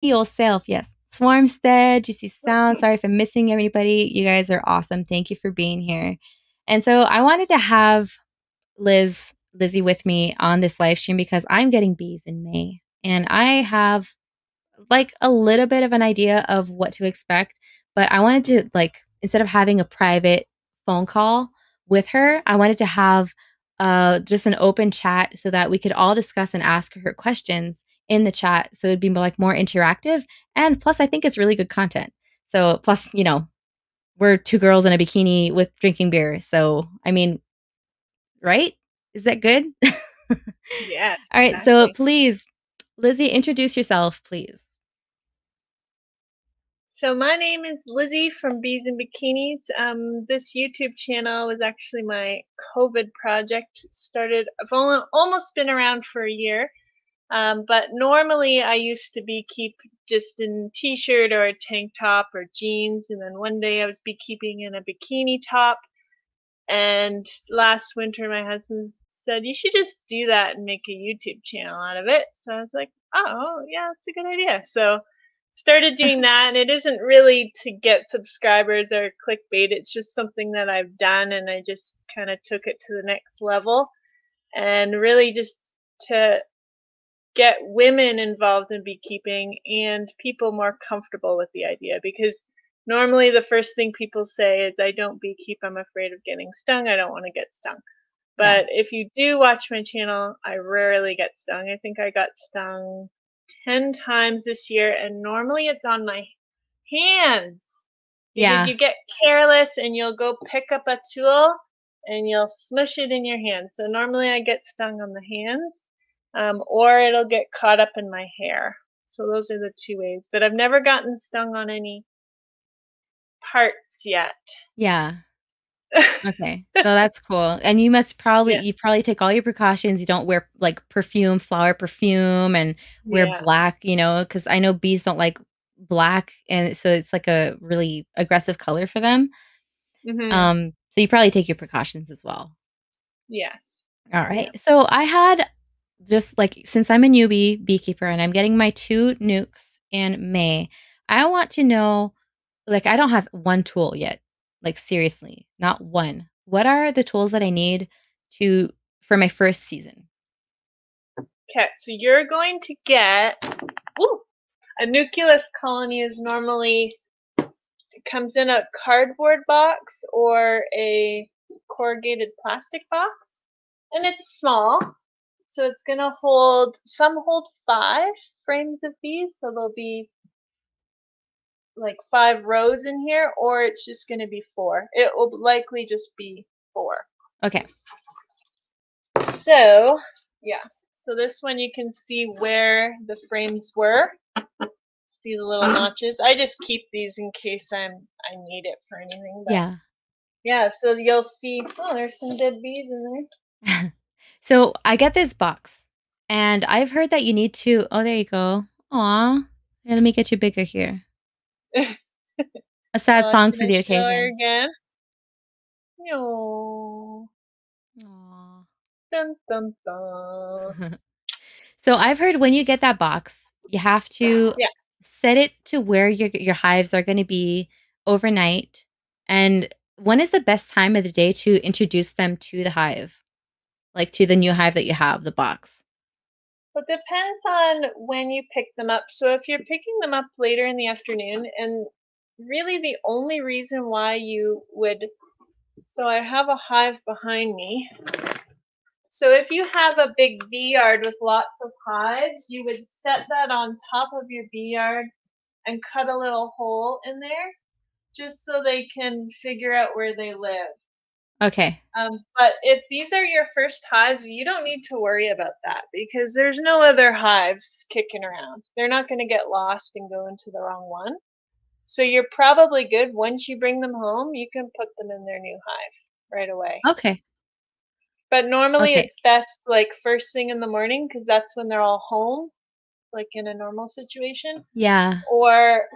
yourself. Yes. Swarmstead, GC Sound. Sorry if I'm missing everybody. You guys are awesome. Thank you for being here. And so I wanted to have Lizzie with me on this live stream because I'm getting bees in May. And I have like a little bit of an idea of what to expect, but I wanted to like instead of having a private phone call with her, I wanted to have just an open chat so that we could all discuss and ask her questions in the chat. So it'd be like more interactive, and plus, I think it's really good content. So plus, we're two girls in a bikini with drinking beer. So I mean, right? Is that good? Yes, All right. So exactly. please, Lizzie, introduce yourself, please. So my name is Lizzie from Bees and Bikinis. This YouTube channel was actually my COVID project. Started, I've only, almost been around for a year, but normally I used to beekeep just in t-shirt or a tank top or jeans, and then one day I was beekeeping in a bikini top. And last winter, my husband said, "You should just do that and make a YouTube channel out of it." So I was like, "Oh, yeah, that's a good idea." So started doing that, and it isn't really to get subscribers or clickbait. It's just something that I've done, and I just kind of took it to the next level, and really just to get women involved in beekeeping and people more comfortable with the idea, because normally the first thing people say is, "I don't beekeep, I'm afraid of getting stung, I don't want to get stung." Yeah. But if you do watch my channel, I rarely get stung. I think I got stung 10 times this year, and normally it's on my hands, because Yeah. you get careless and you'll go pick up a tool and you'll smush it in your hand. So normally I get stung on the hands, or it'll get caught up in my hair. So those are the two ways. But I've never gotten stung on any parts yet. Yeah. Okay. So that's cool. And Yeah. you probably take all your precautions. You don't wear like perfume, flower perfume, and wear Yeah. black, because I know bees don't like black. And so it's like a really aggressive color for them. Mhm. So you probably take your precautions as well. Yes. All Yeah. right. So I had just like, since I'm a newbie beekeeper and I'm getting my two nukes in May, I want to know, like, I don't have one tool yet. Like, seriously, not one. What are the tools that I need to for my first season? Okay, so you're going to get, ooh, a nucleus colony is normally, it comes in a cardboard box or a corrugated plastic box, and it's small. So it's gonna hold, some hold 5 frames of bees, so there'll be like 5 rows in here, or it's just gonna be 4. It will likely just be 4. Okay. So yeah, so this one you can see where the frames were. See the little notches? I just keep these in case I need it for anything. But Yeah. yeah, so you'll see. Oh, there's some dead bees in So I get this box, and I've heard that you need to. Oh, there you go. Aw. Here, let me get you bigger here. there. A sad song Should for I the show her occasion. again? No. Aw. Dun dun dun. So I've heard when you get that box, you have to Yeah. set it to where your hives are going to be overnight. And when is the best time of the day to introduce them to the hive, like to the new hive that you have, the box? It depends on when you pick them up. So if you're picking them up later in the afternoon, and really the only reason why you would, so I have a hive behind me. So if you have a big bee yard with lots of hives, you would set that on top of your bee yard and cut a little hole in there just so they can figure out where they live. Okay. But if these are your first hives, you don't need to worry about that, because there's no other hives kicking around. They're not going to get lost and go into the wrong one. So you're probably good. Once you bring them home, you can put them in their new hive right away. Okay. But normally Okay. it's best like first thing in the morning, because that's when they're all home, like in a normal situation, Yeah. or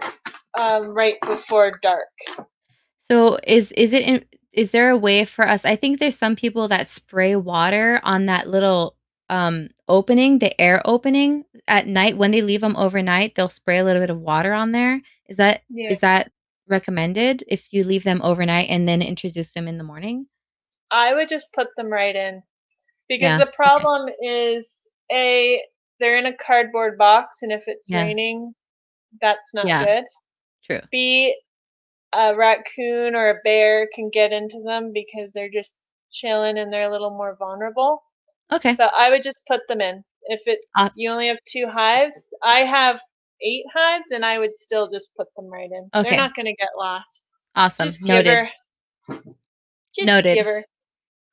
right before dark. So is there a way for us? I think there's some people that spray water on that little opening, the air opening at night when they leave them overnight, they'll spray a little bit of water on there. Is that Yeah. is that recommended if you leave them overnight and then introduce them in the morning? I would just put them right in because Yeah. the Okay. problem is they're in a cardboard box, and if it's Yeah. raining, that's not Yeah. good. True. B, a raccoon or a bear can get into them because they're just chilling and they're a little more vulnerable. Okay. So I would just put them in. If Uh, it's you only have 2 hives, I have 8 hives, and I would still just put them right in. They're okay. not gonna get lost. Awesome. Just give Noted. her. Just give Noted. her.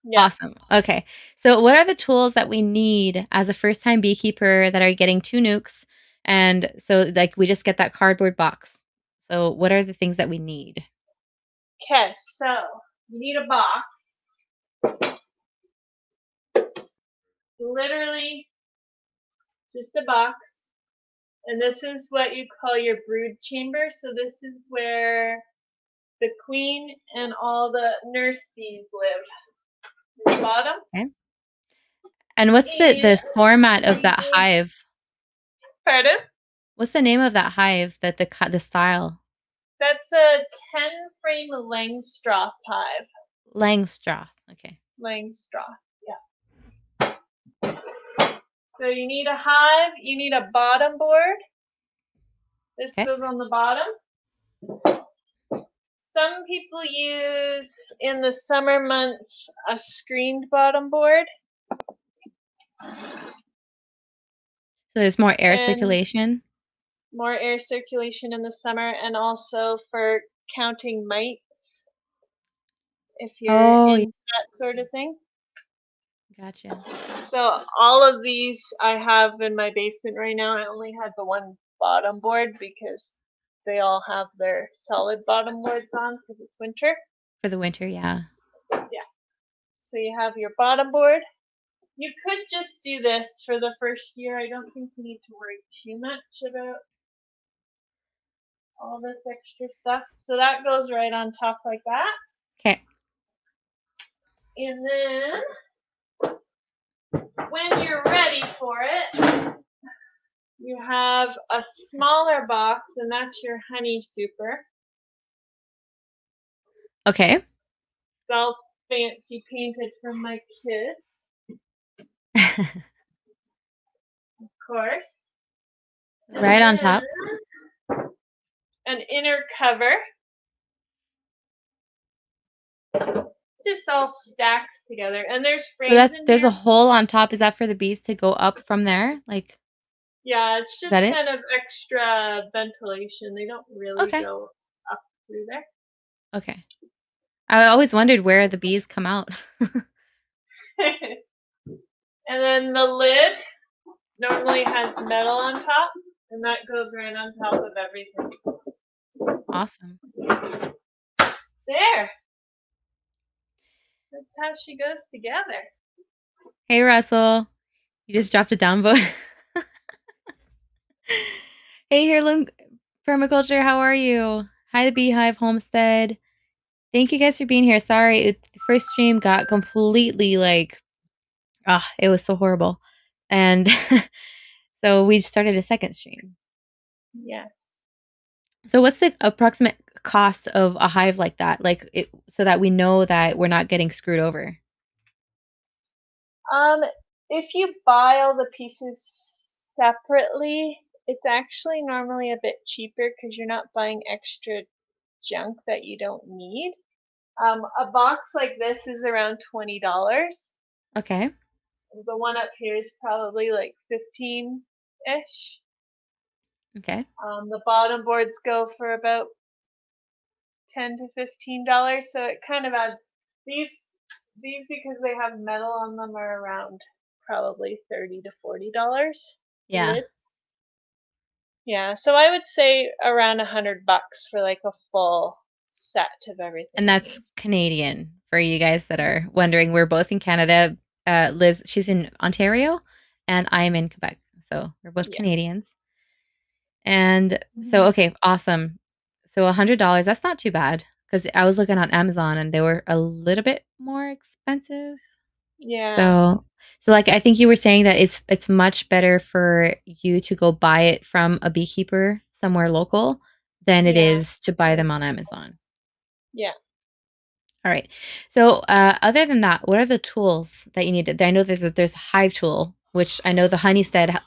Yeah. Awesome. Okay. So, what are the tools that we need as a first time beekeeper that are getting two nukes? And so, like, we just get that cardboard box. So, what are the things that we need? Okay, so you need a box. Literally just a box. And this is what you call your brood chamber. So this is where the queen and all the nurse bees live. The bottom. Okay. And what's And the format you of that need, hive? pardon? What's the name of that hive? That the style That's a 10 frame Langstroth hive. Langstroth. Okay. Langstroth, yeah. So you need a hive, you need a bottom board. This Okay. goes on the bottom. Some people use, in the summer months, a screened bottom board. So there's more air And circulation more air circulation in the summer, and also for counting mites if you're Oh, yeah. into that sort of thing. Gotcha. So all of these I have in my basement right now. I only had the one bottom board because they all have their solid bottom boards on because it's winter. For the winter, yeah. Yeah. So you have your bottom board. You could just do this for the first year. I don't think you need to worry too much about all this extra stuff. So that goes right on top like that. Okay. And then when you're ready for it, you have a smaller box, and that's your honey super. Okay. It's all fancy painted for my kids, of course. And Right on then top. an inner cover. Just all stacks together. And there's So frames that's in there's a here. hole on top. Is that for the bees to go up from there? Like, Yeah, it's is that just it? kind of extra ventilation. They don't really Okay. go up through there. Okay. I always wondered where the bees come out. And then the lid normally has metal on top, and that goes right on top of everything. Awesome. There. That's how she goes together. Hey, Russell. You just dropped a downvote. Hey, Heirloom Permaculture. How are you? Hi, the Beehive Homestead. Thank you guys for being here. Sorry, the first stream got completely like, it was so horrible. And so we started a second stream. Yes. So what's the approximate cost of a hive like that? Like so that we know that we're not getting screwed over. Um, if you buy all the pieces separately, it's actually normally a bit cheaper because you're not buying extra junk that you don't need. A box like this is around $20. Okay. The one up here is probably like 15-ish. Okay. The bottom boards go for about $10 to $15. So it kind of adds these because they have metal on them are around probably $30 to $40. The Yeah. lids. Yeah, so I would say around $100 for like a full set of everything And you that's need. Canadian for you guys that are wondering. We're both in Canada. Liz, she's in Ontario, and I'm in Quebec. So we're both Yeah. Canadians. And so, Mhm. okay, awesome. So $100, that's not too bad because I was looking on Amazon and they were a little bit more expensive. Yeah. So like I think you were saying that it's much better for you to go buy it from a beekeeper somewhere local than it Yeah. is to buy them Yes. on Amazon. Yeah. All right. So other than that, what are the tools that you need? I know there's a hive tool, which I know the Homestead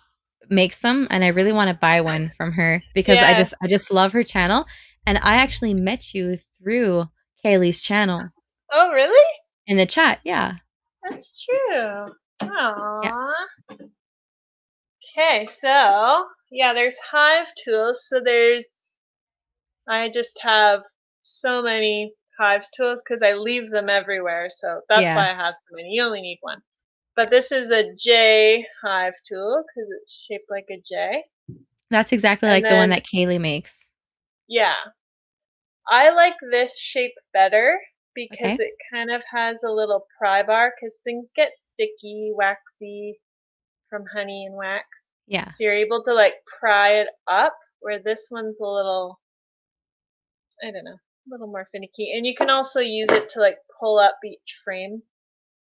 makes them, and I really want to buy one from her because Yeah. I just love her channel, and I actually met you through Kaylee's channel Oh, really? in the chat. Yeah. That's true. Yeah. Aww. Okay, so yeah, there's Hive tools. So I just have so many Hive tools because I leave them everywhere. So that's Yeah. why I have so many. You only need one. But this is a J Hive tool because it's shaped like a J. That's exactly And like the one then, that Kaylee makes. yeah, I like this shape better because Okay. it kind of has a little pry bar because things get sticky, waxy from honey and wax. Yeah. So you're able to like pry it up, where this one's a little, I don't know, a little more finicky. And you can also use it to like pull up each frame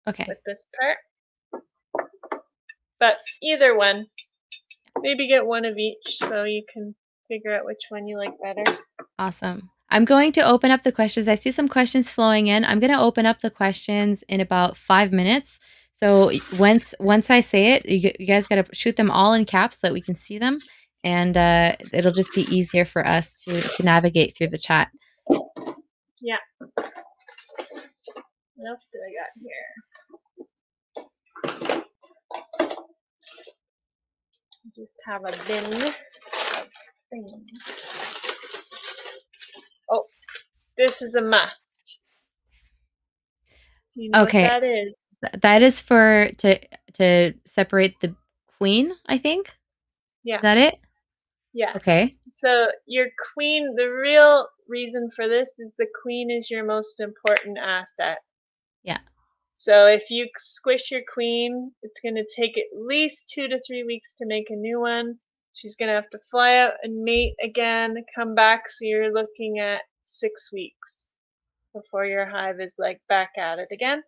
Okay. with this part. But either one, maybe get one of each so you can figure out which one you like better. Awesome. I'm going to open up the questions. I see some questions flowing in. I'm going to open up the questions in about 5 minutes. So once I say it, you guys got to shoot them all in caps so that we can see them, and it'll just be easier for us to navigate through the chat. Yeah. What else did I got here? Just have a bin of things. Oh, this is a must. Do you know what Okay, that is? that is for to separate the queen. I think is Yeah. that it? Yes. Okay. So your queen, the real reason for this is the queen is your most important asset. Yeah. So if you squish your queen, it's going to take at least 2 to 3 weeks to make a new one. She's going to have to fly out and mate again, come back. So you're looking at 6 weeks before your hive is like back at it again.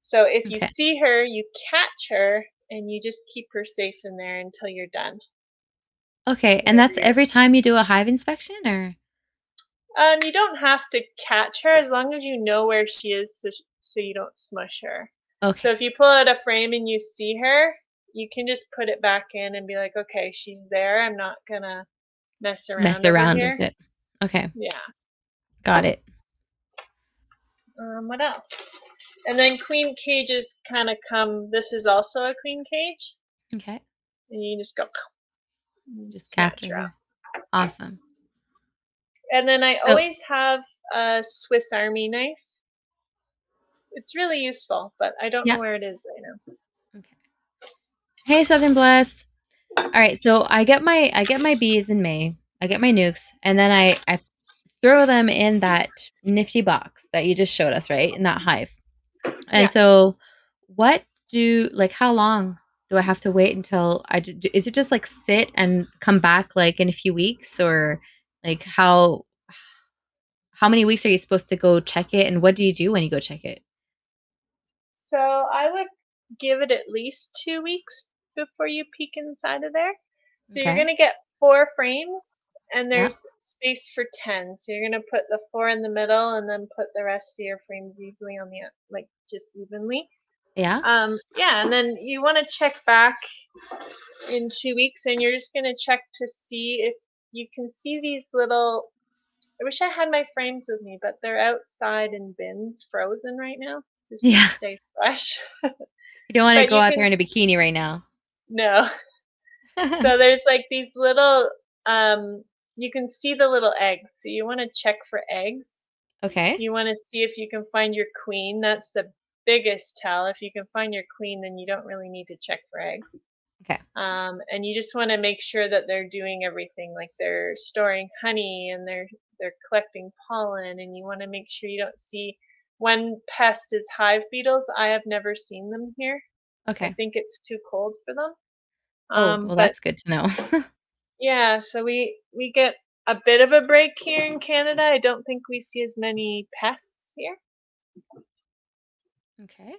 So if you Okay. see her, you catch her and you just keep her safe in there until you're done. Okay, and Whatever that's you're every time you do a hive inspection, or You don't have to catch her as long as you know where she is, so you don't smush her. So okay, if you pull out a frame and you see her, you can just put it back in and be like, okay, she's there. I'm not gonna mess mess around over around with here. it. Okay, Yeah. got it. What else? And then queen cages kind of come. This is also a queen cage, Okay. and you just go and Just snatch capture her up. her. Awesome. And then I So, always have a Swiss Army knife. It's really useful, but I don't know yeah. where it is right now. Okay. Hey, Southern Blessed. All right. So I get my bees in May. I get my nukes, and then I throw them in that nifty box that you just showed us, right? In that hive. And Yeah. so, what like how long do I have to wait until is it just like sit and come back like in a few weeks, or like how many weeks are you supposed to go check it, and what do you do when you go check it? So I would give it at least 2 weeks before you peek inside of there. So you're Okay. gonna get 4 frames and Yeah. there's space for 10. So you're gonna put the four in the middle and then put the rest of your frames easily on the like just evenly. Yeah. Yeah, and then you want to check back in 2 weeks and you're just gonna check to see if you can see these little. I wish I had my frames with me, but they're outside in bins, frozen right now, just to Yeah. stay fresh. You don't want to But go you out there can in a bikini right now. no. So there's like these little you can see the little eggs. So you want to check for eggs. Okay. You want to see if you can find your queen. That's the biggest tell. If you can find your queen, then you don't really need to check for eggs. Okay. And you just want to make sure that they're doing everything, like they're storing honey and they're collecting pollen, and you want to make sure you don't see. One pest is hive beetles. I have never seen them here. I Okay. think it's too cold for them. Oh, well, But that's good to know. yeah, so we get a bit of a break here in Canada. I don't think we see as many pests here. Okay.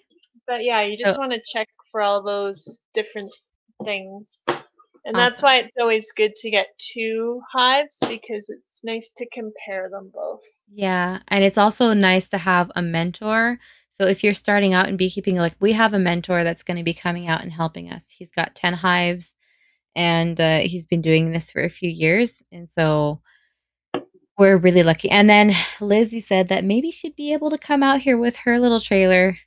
But yeah, you just So want to check for all those different things. And that's awesome. why it's always good to get two hives because it's nice to compare them both. Yeah, and it's also nice to have a mentor. So if you're starting out in beekeeping, like we have a mentor that's going to be coming out and helping us. He's got 10 hives and he's been doing this for a few years. And so we're really lucky. And then Lizzie said that maybe she'd be able to come out here with her little trailer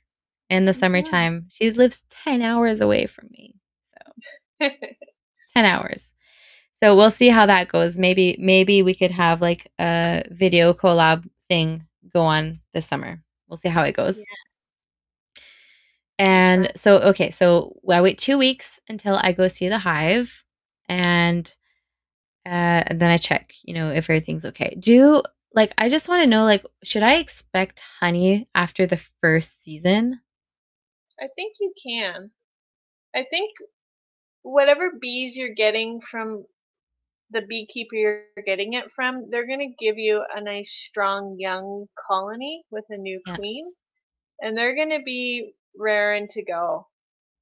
in the Mhm. summertime. She lives 10 hours away from me. So 10 hours. So we'll see how that goes. Maybe we could have like a video collab thing go on this summer. We'll see how it goes. Yeah, And fun. so okay, so I wait 2 weeks until I go see the hive, and and then I check, if everything's okay. I just want to know, like, should I expect honey after the first season? I think you can. I think whatever bees you're getting from the beekeeper you're getting it from, they're going to give you a nice, strong, young colony with a new Yeah, queen, and they're going to be raring to go.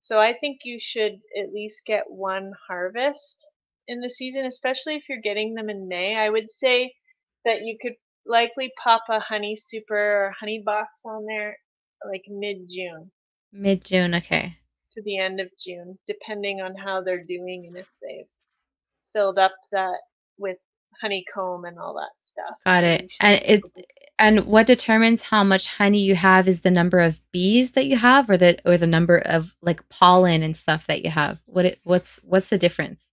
So I think you should at least get one harvest in the season, especially if you're getting them in May. I would say that you could likely pop a honey super or honey box on there like mid June mid-June. Okay, to the end of June, depending on how they're doing and if they've filled up that with honeycomb and all that stuff. got So it. you should be able to. And what determines how much honey you have is the number of bees that you have, or the number of like pollen and stuff that you have. What's the difference?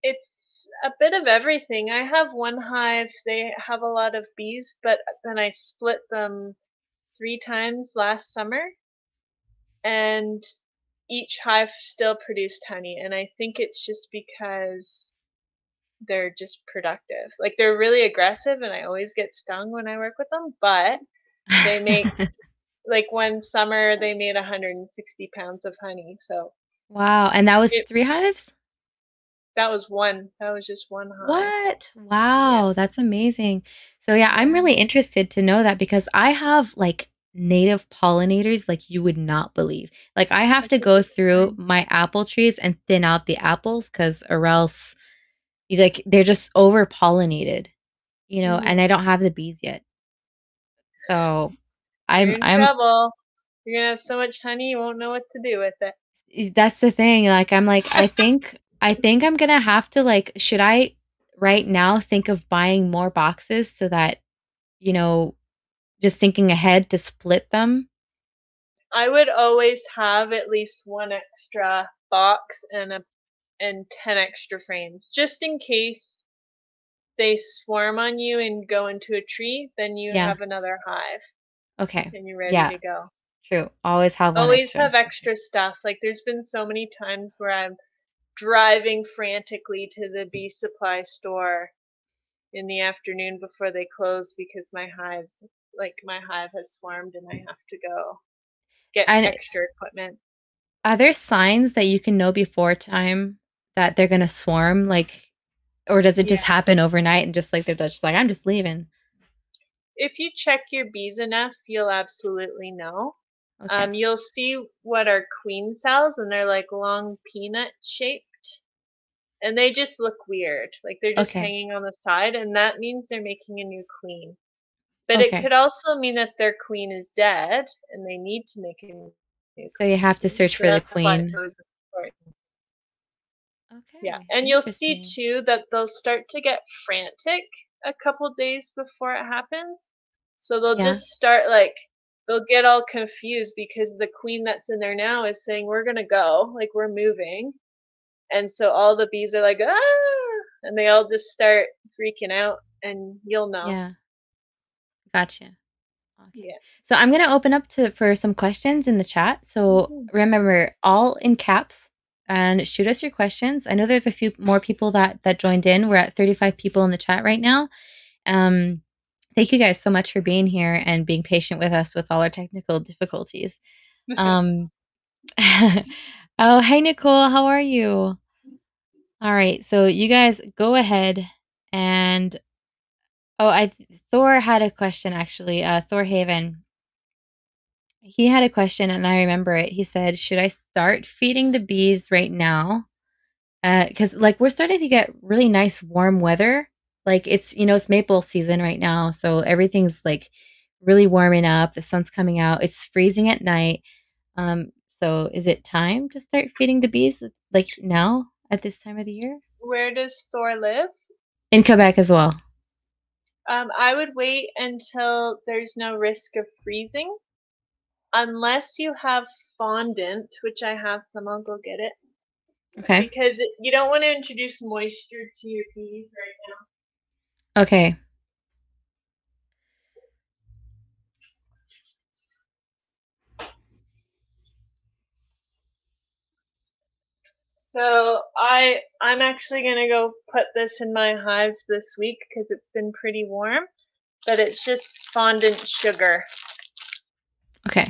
It's a bit of everything. I have one hive, they have a lot of bees, but then I split them 3 times last summer, and each hive still produced honey. And I think it's just because they're just productive. Like they're really aggressive, and I always get stung when I work with them, but they make, like one summer, they made 160 pounds of honey. So Wow, and that was it, 3 hives? that was just one hive. What? Yeah, Wow, that's amazing. So yeah, I'm yeah, really interested to know that because I have like native pollinators like you would not believe. Like I have that's to a go good through sign. my apple trees and thin out the apples because or else they're just over pollinated, and Hmm. I don't have the bees yet. So You're I'm in I'm trouble. You're gonna have so much honey you won't know what to do with it. that's the thing. Like I think I'm gonna have to like should I right now think of buying more boxes so that you know just thinking ahead to split them. I would always have at least one extra box and 10 extra frames just in case they swarm on you and go into a tree, then you Yeah. have another hive Okay. and you're ready Yeah. to go. True. Always have one Always extra. have extra stuff. Like there's been so many times where I'm driving frantically to the bee supply store in the afternoon before they close because my hive has swarmed and I have to go get And extra equipment. are there signs that you can know before time that they're gonna swarm? Like, or does it just Yeah. happen overnight and just like they're just like I'm just leaving? If you check your bees enough, you'll absolutely know. Okay. You'll see what are queen cells, and they're like long peanut shaped, and they just look weird. Like they're just Okay. hanging on the side, and that means they're making a new queen. But it Okay. could also mean that their queen is dead and they need to make a new So you have to queen. search So for the that's why it's queen. always important. Yeah, Okay. and you'll see Interesting. too that they'll start to get frantic a couple days before it happens. So they'll Yeah. just start like they'll get all confused because the queen that's in there now is saying we're going to go, like we're moving. And so all the bees are like, "Ah!" And they all just start freaking out and you'll know. Yeah. Gotcha. Okay. Yeah. So I'm going to open up to for some questions in the chat. So Mhm. remember, all in caps and shoot us your questions. I know there's a few more people that joined in. We're at 35 people in the chat right now. Um, thank you guys so much for being here and being patient with us with all our technical difficulties. Um, oh, hey Nicole, how are you? All right, so you guys go ahead and oh, I Thor had a question actually. Thor Haven. he had a question and I remember it. He said, "Should I start feeding the bees right now?" Because like we're starting to get really nice warm weather. Like it's maple season right now, so everything's like really warming up. The sun's coming out. It's freezing at night. So is it time to start feeding the bees like now at this time of the year? Where does Thor live? In Quebec as well. I would wait until there's no risk of freezing, unless you have fondant, which I have some. I'll go get it Okay. because you don't want to introduce moisture to your bees right now. Okay. So I'm actually gonna go put this in my hives this week because it's been pretty warm, but it's just fondant sugar. Okay.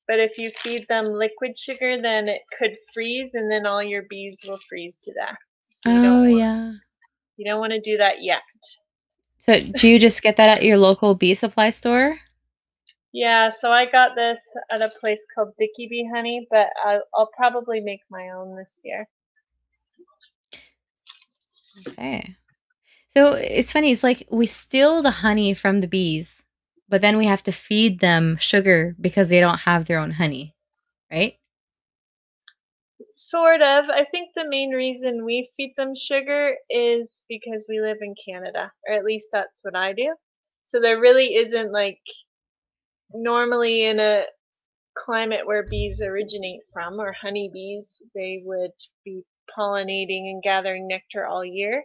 But if you feed them liquid sugar, then it could freeze, and then all your bees will freeze to death. So Oh yeah. you don't want to do that yet. So do you just get that at your local bee supply store? Yeah, so I got this at a place called Bikinis honey, but I'll probably make my own this year. Okay. So it's funny. It's like we steal the honey from the bees, but then we have to feed them sugar because they don't have their own honey, right? Sort of. I think the main reason we feed them sugar is because we live in Canada, or at least that's what I do. So there really isn't like normally in a climate where bees originate from, or honeybees, they would be pollinating and gathering nectar all year.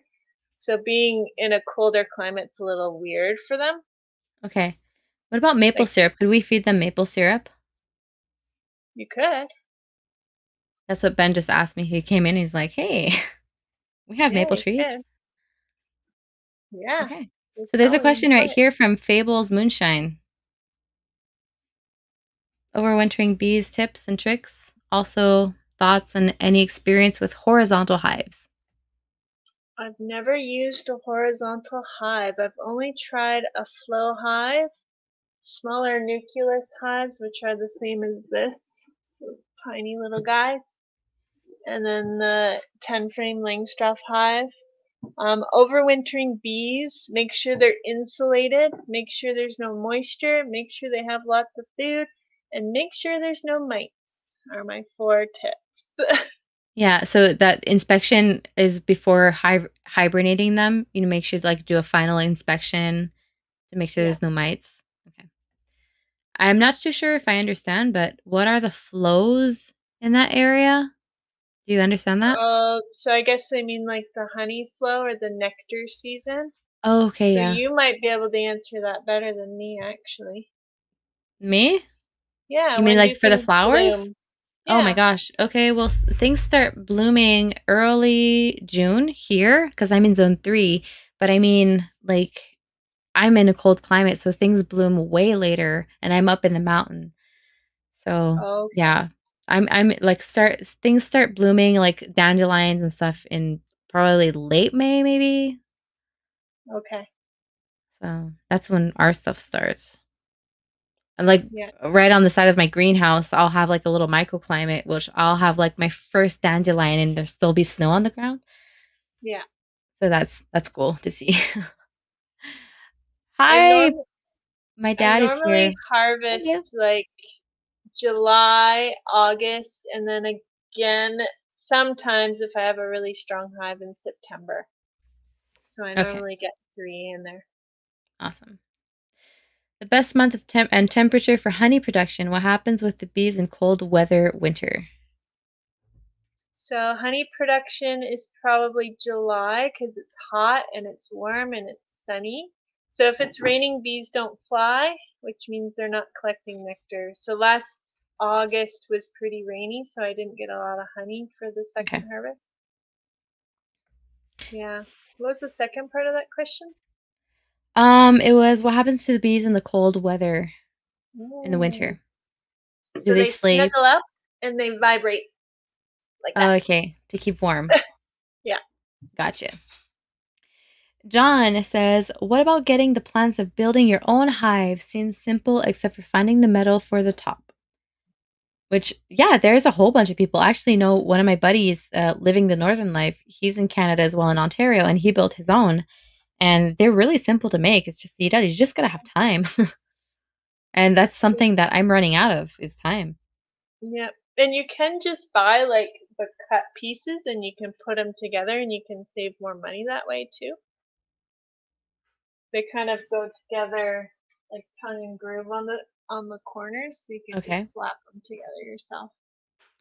So being in a colder climate's a little weird for them. Okay. What about maple Like syrup? Could we feed them maple syrup? you could. That's what Ben just asked me. He came in. He's like, "Hey, we have Yeah, maple you trees." could. Yeah. Okay. Just So there's tell a them you question right put. here from Fables Moonshine. Overwintering bees tips and tricks. Also, thoughts on any experience with horizontal hives. I've never used a horizontal hive. I've only tried a flow hive, smaller nucleus hives, which are the same as this. So tiny little guys. And then the 10 frame Langstroth hive. Overwintering bees, make sure they're insulated, make sure there's no moisture, make sure they have lots of food, and make sure there's no mites, are my 4 tips. Yeah, so that inspection is before hibernating them. Make sure to like do a final inspection to make sure Yeah. there's no mites. Okay. I'm not too sure if I understand, but what are the flows in that area? Do you understand that? So I guess they mean like the honey flow or the nectar season. Oh, okay, So yeah. you might be able to answer that better than me, actually. Me? Yeah, You mean when do like for the things flowers? bloom? Oh my Yeah. gosh. Okay, well, things start blooming early June here because I'm in zone 3, but I mean, like, I'm in a cold climate, so things bloom way later and I'm up in the mountain. So, Okay. yeah. I'm like start things start blooming like dandelions and stuff in probably late May maybe. Okay. So, that's when our stuff starts. And like Yeah. right on the side of my greenhouse, I'll have like a little microclimate, which I'll have like my first dandelion and there'll still be snow on the ground. Yeah. So that's cool to see. I Hi, norm my I dad is normally here. Hello. harvest like July, August, and then again sometimes if I have a really strong hive in September. So I Okay, normally get 3 in there. awesome. The best month of temp and temperature for honey production. What happens with the bees in cold weather winter? So honey production is probably July because it's hot and it's warm and it's sunny. So if it's raining, bees don't fly, which means they're not collecting nectar. So last August was pretty rainy, so I didn't get a lot of honey for the Okay. second harvest. Yeah. What was the second part of that question? It was what happens to the bees in the cold weather in the Mm. winter? Do So they they sleep? snuggle up and they vibrate like that. Oh, okay, to keep warm. Yeah. Gotcha. John says, "What about getting the plans of building your own hive? Seems simple except for finding the metal for the top." Which, yeah, there's a whole bunch of people. I actually know one of my buddies living the northern life. He's in Canada as well, in Ontario, and he built his own. And they're really simple to make. It's just you just gotta have time, and that's something that I'm running out of is time. Yeah. And you can just buy like the cut pieces and you can put them together and you can save more money that way too. They kind of go together like tongue and groove on the corners, so you can Okay, just slap them together yourself.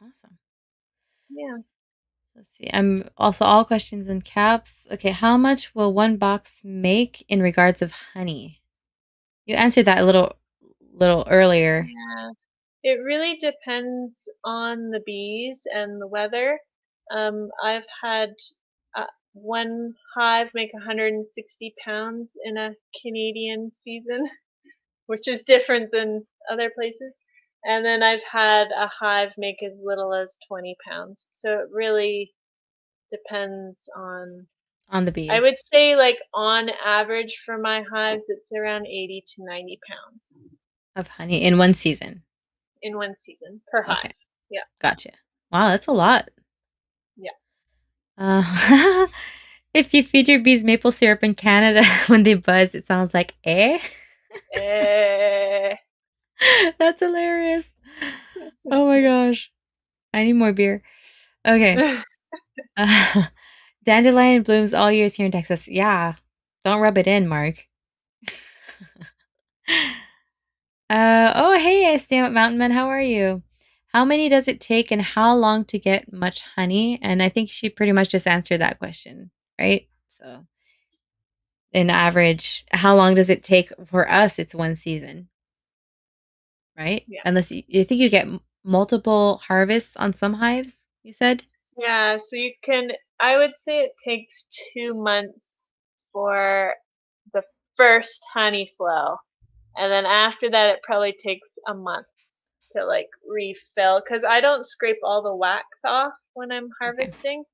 awesome. Yeah. Let's see. I'm also all questions in caps. Okay, how much will one box make in regards of honey? You answered that a little earlier. Yeah. It really depends on the bees and the weather. I've had one hive make 160 pounds in a Canadian season, which is different than other places. And then I've had a hive make as little as 20 pounds. So it really depends on, On the I would bees say, like on average for my hives, it's around 80 to 90 pounds of honey in one season. in one season per Okay, hive. Yeah. gotcha. Wow, that's a lot. Yeah. Uh, if you feed your bees maple syrup in Canada when they buzz, it sounds like eh. Eh. That's hilarious. Oh my gosh, I need more beer. Okay. Uh, dandelion blooms all years here in Texas. Yeah, don't rub it in, Mark. Oh, hey, I stand up Mountain Man. How are you? How many does it take and how long to get much honey? And I think she pretty much just answered that question, right? So, in average, how long does it take for us? It's one season, right? Yeah. Unless you think you get multiple harvests on some hives, you said? Yeah, so you can, I would say it takes 2 months for the first honey flow. And then after that, it probably takes a month to like refill. Because I don't scrape all the wax off when I'm Okay. harvesting,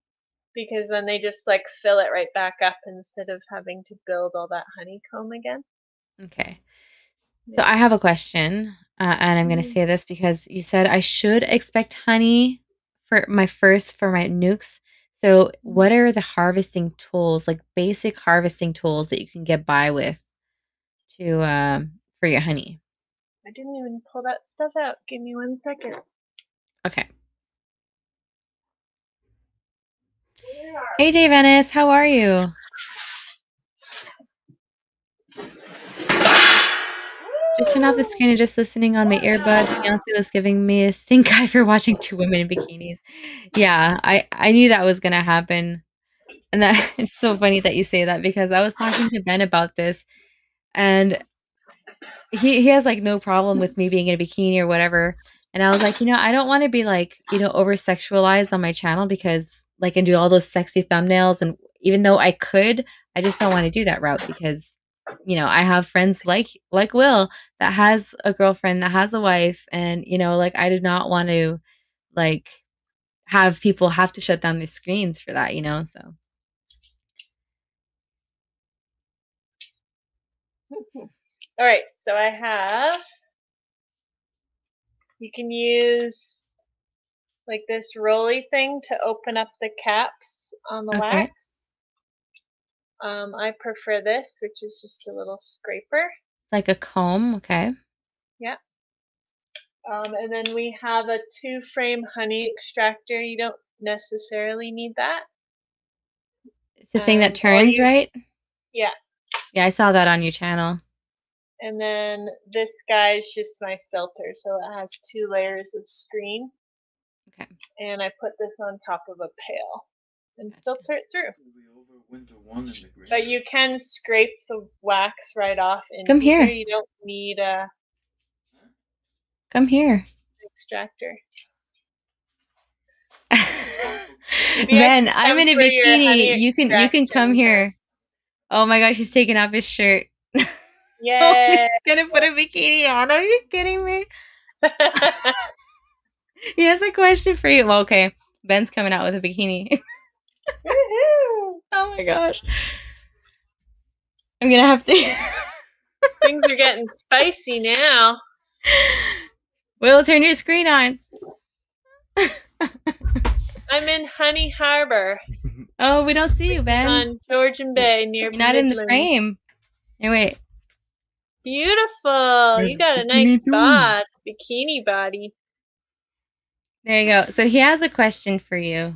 because then they just like fill it right back up instead of having to build all that honeycomb again. Okay. So Yeah. I have a question, and I'm going to Mm, say this because you said I should expect honey for my nukes. So, mm. what are the harvesting tools, like basic harvesting tools that you can get by with to for your honey? I didn't even pull that stuff out. Give me 1 second. Okay. Hey, Dave Ennis, how are you? Just turn off the screen and just listening on my earbuds. Fiance was giving me a stink eye for watching two women in bikinis. Yeah, I knew that was gonna happen. And that it's so funny that you say that because I was talking to Ben about this and he has like no problem with me being in a bikini or whatever. And I was like, I don't want to be like, over sexualized on my channel because like and do all those sexy thumbnails and even though I could, I just don't want to do that route because I have friends like Will that has a girlfriend that has a wife and like I do not want to like have people have to shut down their screens for that. So All right, so I have, you can use like this rolly thing to open up the caps on the okay. wax. I prefer this, which is just a little scraper. Like a comb, okay. Yeah. And then we have a 2-frame honey extractor. You don't necessarily need that. It's a thing that All turns, you, right? yeah. Yeah, I saw that on your channel. And then this guy is just my filter, so it has 2 layers of screen. Okay, And I put this on top of a pail and gotcha. filter it through. But you can scrape the wax right off Come into here. here. You don't need a Come here. extractor. Maybe I Ben, should I'm come in a for your honey bikini. You can come extraction. here. Oh my gosh, he's taking off his shirt. Oh, he's Yay! gonna put a bikini on. Are you kidding me? He has a question for you. Well, okay. Ben's coming out with a bikini. Woohoo! Oh my gosh. I'm gonna have to Things are getting spicy now. Will, turn your screen on. I'm in Honey Harbor, Oh, we don't see which you, is Ben. on Georgian Bay near You're not in the Midland. frame. Hey, wait. Beautiful. You got a nice Bikini too. bod. Bikini body. There you go. So he has a question for you.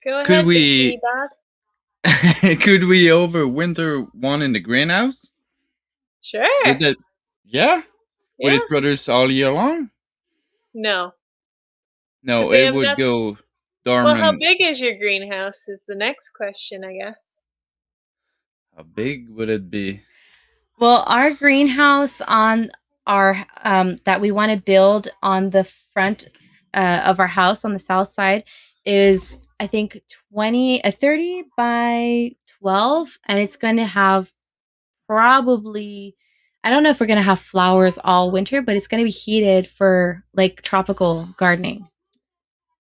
Go Could ahead, bikini we bod. could we overwinter one in the greenhouse? Sure. Would it yeah? Would Yeah. it produce all year long? No. Because No, they it have would nothing. go Well, how dormant. big is your greenhouse is the next question, I guess. How big would it be? Well, our greenhouse on our that we want to build on the front of our house on the south side is I think 30 by 12, and it's going to have probably I don't know if we're going to have flowers all winter, but it's going to be heated for like tropical gardening.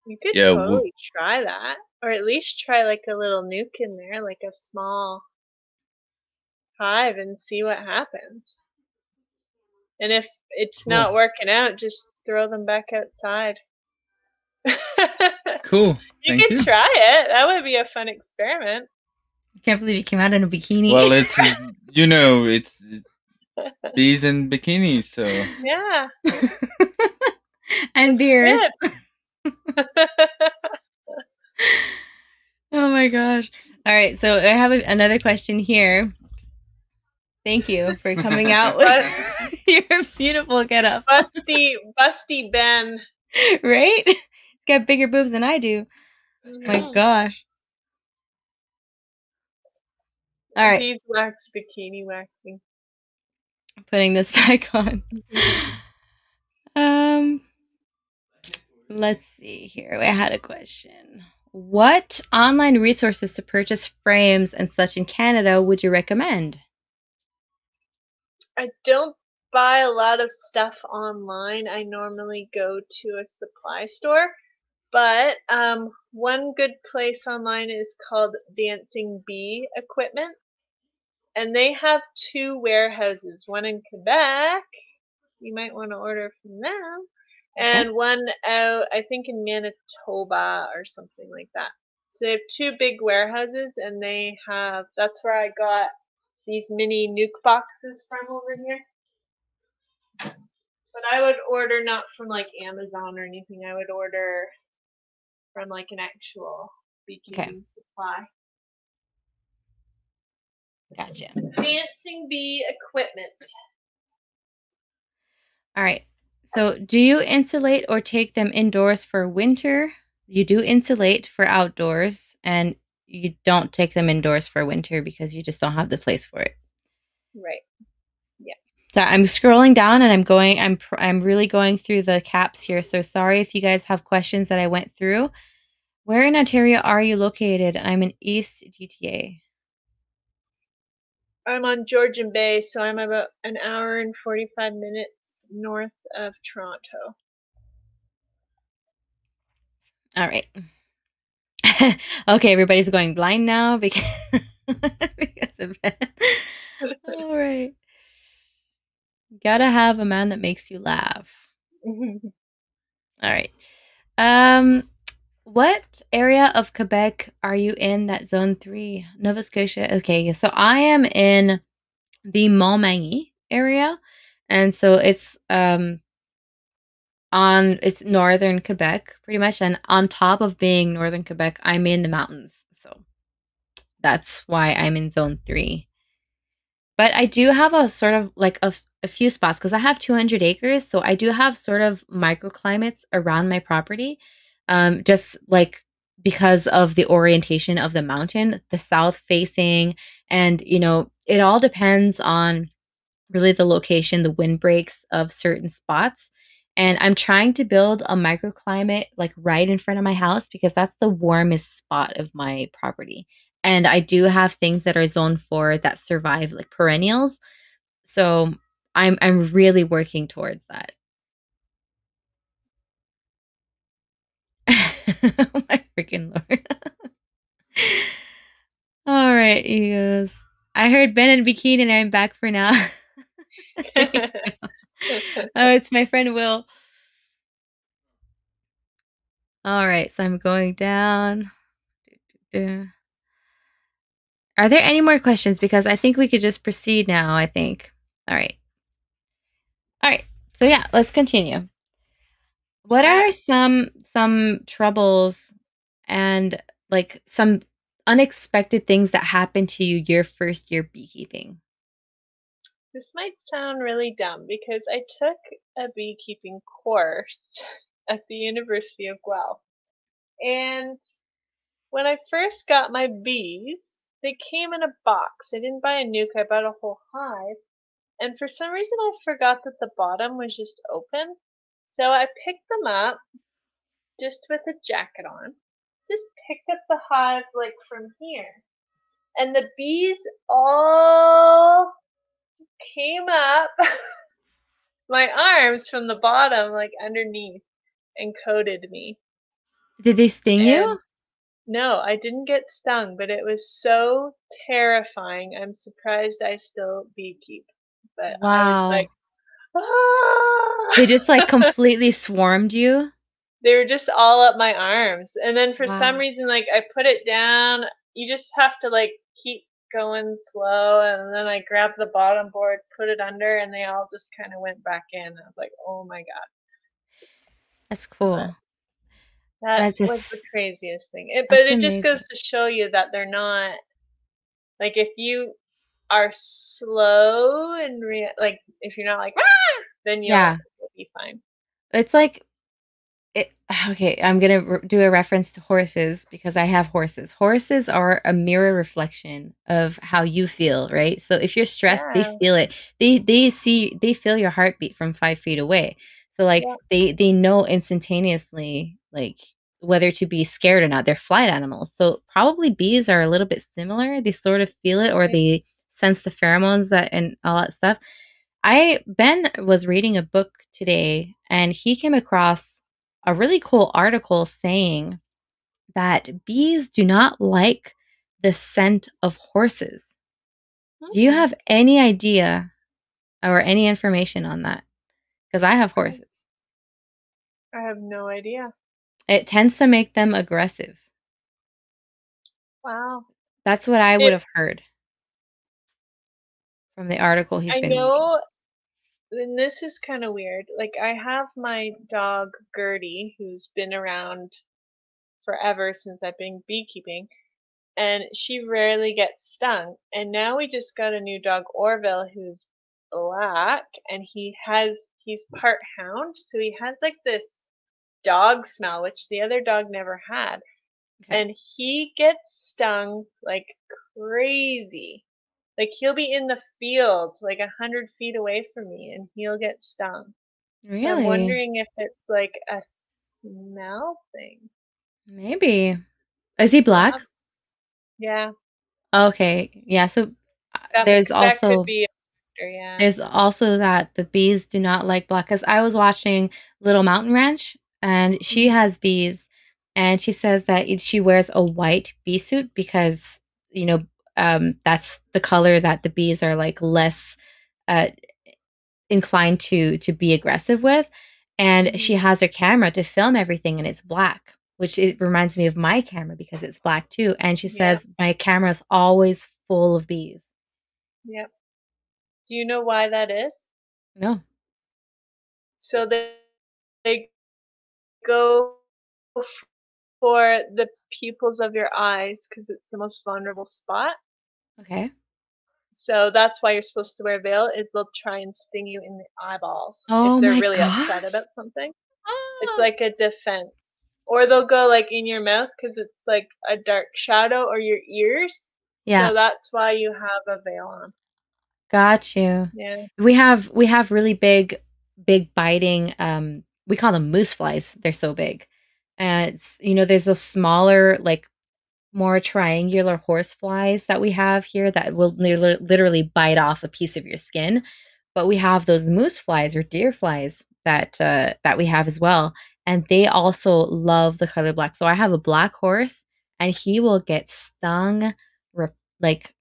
You could Yeah, totally try that. Or at least try like a little nuke in there, like a small hive, and see what happens. And if it's cool. not working out, just throw them back outside. Cool. You Thank could you. try it. That would be a fun experiment. I can't believe you came out in a bikini. Well, it's it's bees in bikinis, so Yeah. and beers. Good. Oh my gosh. All right. So I have another question here. Thank you for coming out with your beautiful getup. Busty Ben. Right? He's got bigger boobs than I do. My gosh. All right. Beeswax bikini waxing. I'm putting this back on. Let's see here. I had a question. What online resources to purchase frames and such in Canada would you recommend? I don't buy a lot of stuff online. I normally go to a supply store. But one good place online is called Dancing Bee Equipment. And they have two warehouses, one in Quebec. You might want to order from them. And one out, I think, in Manitoba or something like that. So they have two big warehouses, and that's where I got these mini nuke boxes from over here. But I would order not from like Amazon or anything. I would order from like an actual beekeeping supply. Gotcha. Dancing Bee Equipment. All right. So, do you insulate or take them indoors for winter? You do insulate for outdoors, and you don't take them indoors for winter because you just don't have the place for it. Right. Yeah. So I'm scrolling down and I'm really going through the caps here. So sorry if you guys have questions that I went through. Where in Ontario are you located? I'm in East GTA. I'm on Georgian Bay, so I'm about an hour and 45 minutes north of Toronto. All right. Okay, everybody's going blind now because, because of that. All right. Gotta have a man that makes you laugh. All right. What area of Quebec are you in? That zone 3, Nova Scotia. Okay, so I am in the Montmagny area, and so it's it's northern Quebec pretty much, and on top of being northern Quebec, I'm in the mountains, so that's why I'm in zone 3. But I do have a sort of like a few spots because I have 200 acres, so I do have sort of microclimates around my property, just like because of the orientation of the mountain, the south facing, and it all depends on really the location, the windbreaks of certain spots. And I'm trying to build a microclimate like right in front of my house because that's the warmest spot of my property. And I do have things that are zone 4 that survive like perennials. So I'm really working towards that. Oh my freaking Lord. All right, you guys. I heard Ben and Bikini and I'm back for now. Oh, it's my friend Will. All right, so I'm going down. Are there any more questions? Because I think we could just proceed now, I think. All right. All right. So yeah, let's continue. What Yeah. are some troubles and like some unexpected things that happened to you your first year beekeeping? This might sound really dumb because I took a beekeeping course at the University of Guelph. And when I first got my bees, they came in a box. I didn't buy a nuke, I bought a whole hive. And for some reason, I forgot that the bottom was just open. So I picked them up just with a jacket on, just picked up the hive like from here. And the bees all came up my arms from the bottom, like underneath, and coated me. Did they sting And you? no, I didn't get stung, but it was so terrifying. I'm surprised I still beekeep. But I was like, Wow. They ah! just like completely swarmed you? They were just all up my arms. And then for some Wow. reason, like I put it down. You just have to like keep going slow. And then I grabbed the bottom board, put it under, and they all just kind of went back in. I was like, oh my God. That's But cool. that That's was the just craziest thing. But that's it just goes amazing. to show you that they're not like if you are slow and like if you're not like ah, then Yeah. you'll be fine. It's like it, okay, I'm gonna do a reference to horses because I have horses. Horses are a mirror reflection of how you feel, right? So if you're stressed, they Yeah, feel it. They feel your heartbeat from 5 feet away. So like yeah, they know instantaneously like whether to be scared or not. They're flight animals, so probably bees are a little bit similar. They sort of feel it or right. they sense the pheromones that and all that stuff. I Ben was reading a book today and he came across a really cool article saying that bees do not like the scent of horses. Do you Hmm. have any idea or any information on that? Because I have I, horses. I have no idea. It tends to make them aggressive. Wow. That's what I would It have heard from the article he's I been reading. know, and this is kind of weird. Like I have my dog Gertie, who's been around forever since I've been beekeeping, and she rarely gets stung. And now we just got a new dog, Orville, who's black, and he's part hound, so he has like this dog smell, which the other dog never had. Okay. And he gets stung like crazy. Like he'll be in the field, like 100 feet away from me, and he'll get stung. So I'm Really? wondering if it's like a smell thing. Maybe. Is he Yeah, black? yeah. Okay. Yeah. So That there's that could also be a factor, yeah. there's also that the bees do not like black. Because I was watching Little Mountain Ranch, and she Mhm. has bees, and she says that she wears a white bee suit because you know that's the color that the bees are like less uh, inclined to be aggressive with, and she Mhm. has her camera to film everything, and it's black. Which it reminds me of my camera because it's black too. And she Yeah, says my camera is always full of bees. yeah. Do you know why that is? No. So they go for the pupils of your eyes because it's the most vulnerable spot. Okay. So that's why you're supposed to wear a veil is they'll try and sting you in the eyeballs if Oh they're my really upset gosh. about something. It's Ah. like a defense. Or they'll go like in your mouth because it's like a dark shadow or your ears. Yeah, So that's why you have a veil on. got you. Yeah. We have really big biting we call them moose flies. They're so big. And there's those smaller like more triangular horse flies that we have here that will literally bite off a piece of your skin. But we have those moose flies or deer flies that we have as well, and they also love the color black. So I have a black horse, and he will get stung like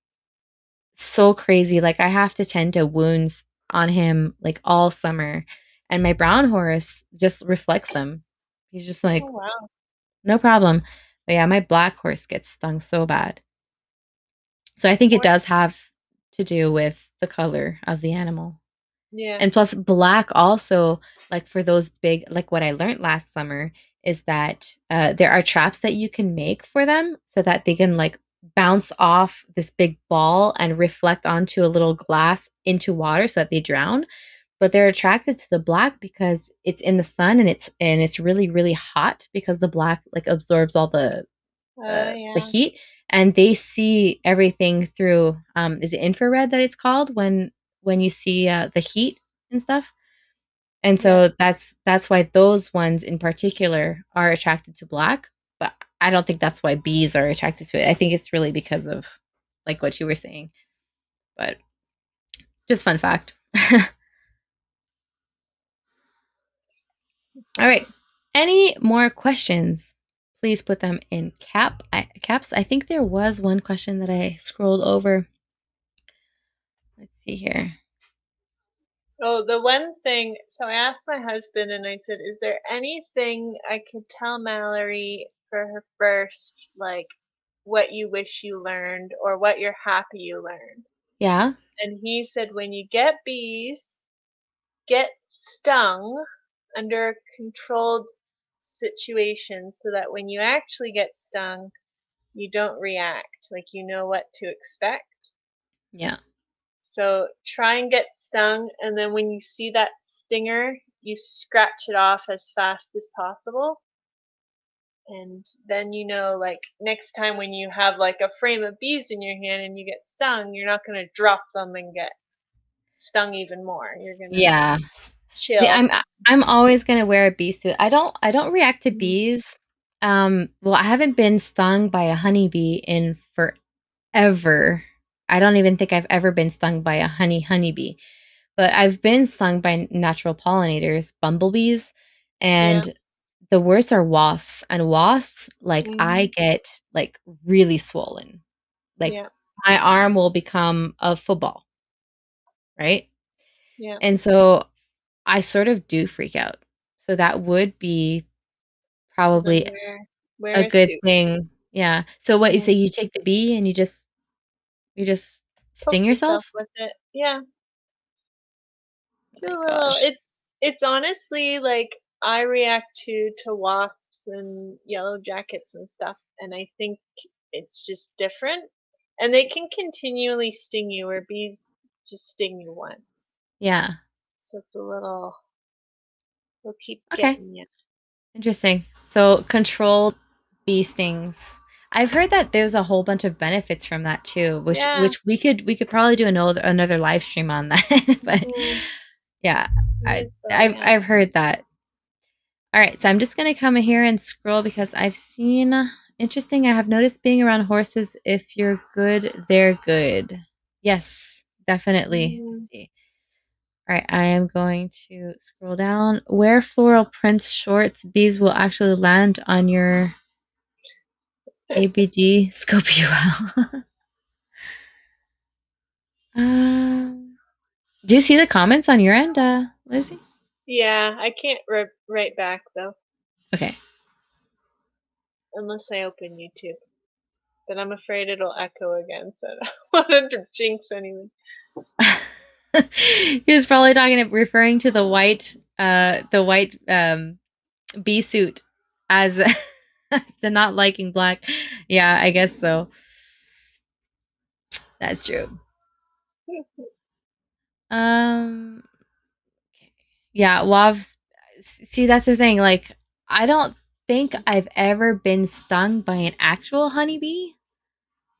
so crazy. Like I have to tend to wounds on him like all summer. And my brown horse just reflects them. He's just like Oh wow. No problem. But yeah, my black horse gets stung so bad. So I think it Or does have to do with the color of the animal. yeah. And plus black also, like for those big, like what I learned last summer is that there are traps that you can make for them so that they can like bounce off this big ball and reflect onto a little glass into water so that they drown. But they're attracted to the black because it's in the sun and it's really really hot because the black like absorbs all the Yeah. heat, and they see everything through is it infrared that it's called when you see the heat and stuff. And Yeah. so that's why those ones in particular are attracted to black. But I don't think that's why bees are attracted to it. I think it's really because of like what you were saying. But just fun fact. All right. Any more questions? Please put them in caps. I think there was one question that I scrolled over. Let's see here. Oh, the one thing, so I asked my husband and I said, is there anything I could tell Mallory for her first, like what you wish you learned or what you're happy you learned? Yeah. And he said, when you get bees, get stung under a controlled situation so that when you actually get stung, you don't react, like you know what to expect. Yeah. So try and get stung, and then when you see that stinger, you scratch it off as fast as possible. And then you know, like next time when you have like a frame of bees in your hand and you get stung, you're not going to drop them and get stung even more. You're going to Yeah. See, chill. I'm always gonna wear a bee suit. I don't react to Mhm. bees. Well, I haven't been stung by a honeybee in forever. I don't even think I've ever been stung by a honeybee, but I've been stung by natural pollinators, bumblebees, Yeah. and the worst are wasps. And wasps, like I Hmm. get like really swollen. Like Yeah. my arm will become a football, right? Yeah. And so I sort of do freak out. So that would be So then probably wear a a good suit. thing. Yeah. So what you say, Mhm. you take the bee and you just Poke sting yourself yourself? with it. Yeah. Oh Do my a little. gosh. It's honestly like I react to wasps and yellow jackets and stuff, and I think it's just different. And they can continually sting you, where bees just sting you once. Yeah. So it's a little. They'll keep Okay. getting you. Interesting. So controlled bee stings. I've heard that there's a whole bunch of benefits from that too, which Yeah. which we could probably do another live stream on that. But Hmm. yeah, It I is though. I've Yeah. I've heard that. All right, so I'm just gonna come here and scroll because I've seen interesting. I have noticed being around horses. If you're good, they're good. Yes, definitely. Let's Mm. see. All right, I am going to scroll down. Wear floral prints shorts. Bees will actually land on your ABD. Scope you out. Do you see the comments on your end, Lizzie? Yeah. I can't write back though, Okay. unless I open YouTube. But I'm afraid it'll echo again, so I don't want to jinx anything. He was probably referring to the white bee suit as to not liking black. Yeah, I guess so. That's true. Um yeah, wasps. See, that's the thing. Like, I don't think I've ever been stung by an actual honeybee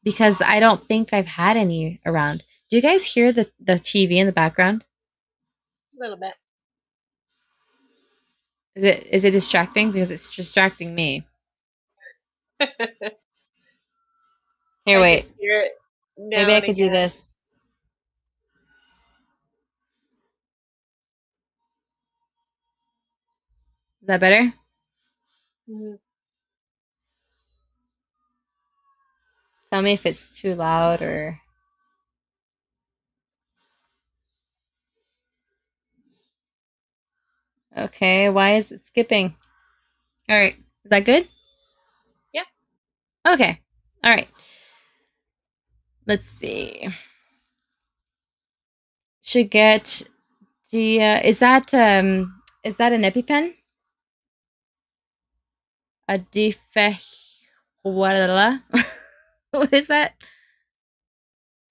because I don't think I've had any around. Do you guys hear the TV in the background? A little bit. Is it distracting? Because it's distracting me. Here, I wait. just hear it now Maybe I and could do again. this. Is that better? Mhm. Tell me if it's too loud or okay. Why is it skipping? All right. Is that good? Okay. All right. Let's see. Should get the is that an EpiPen? A defect what is that?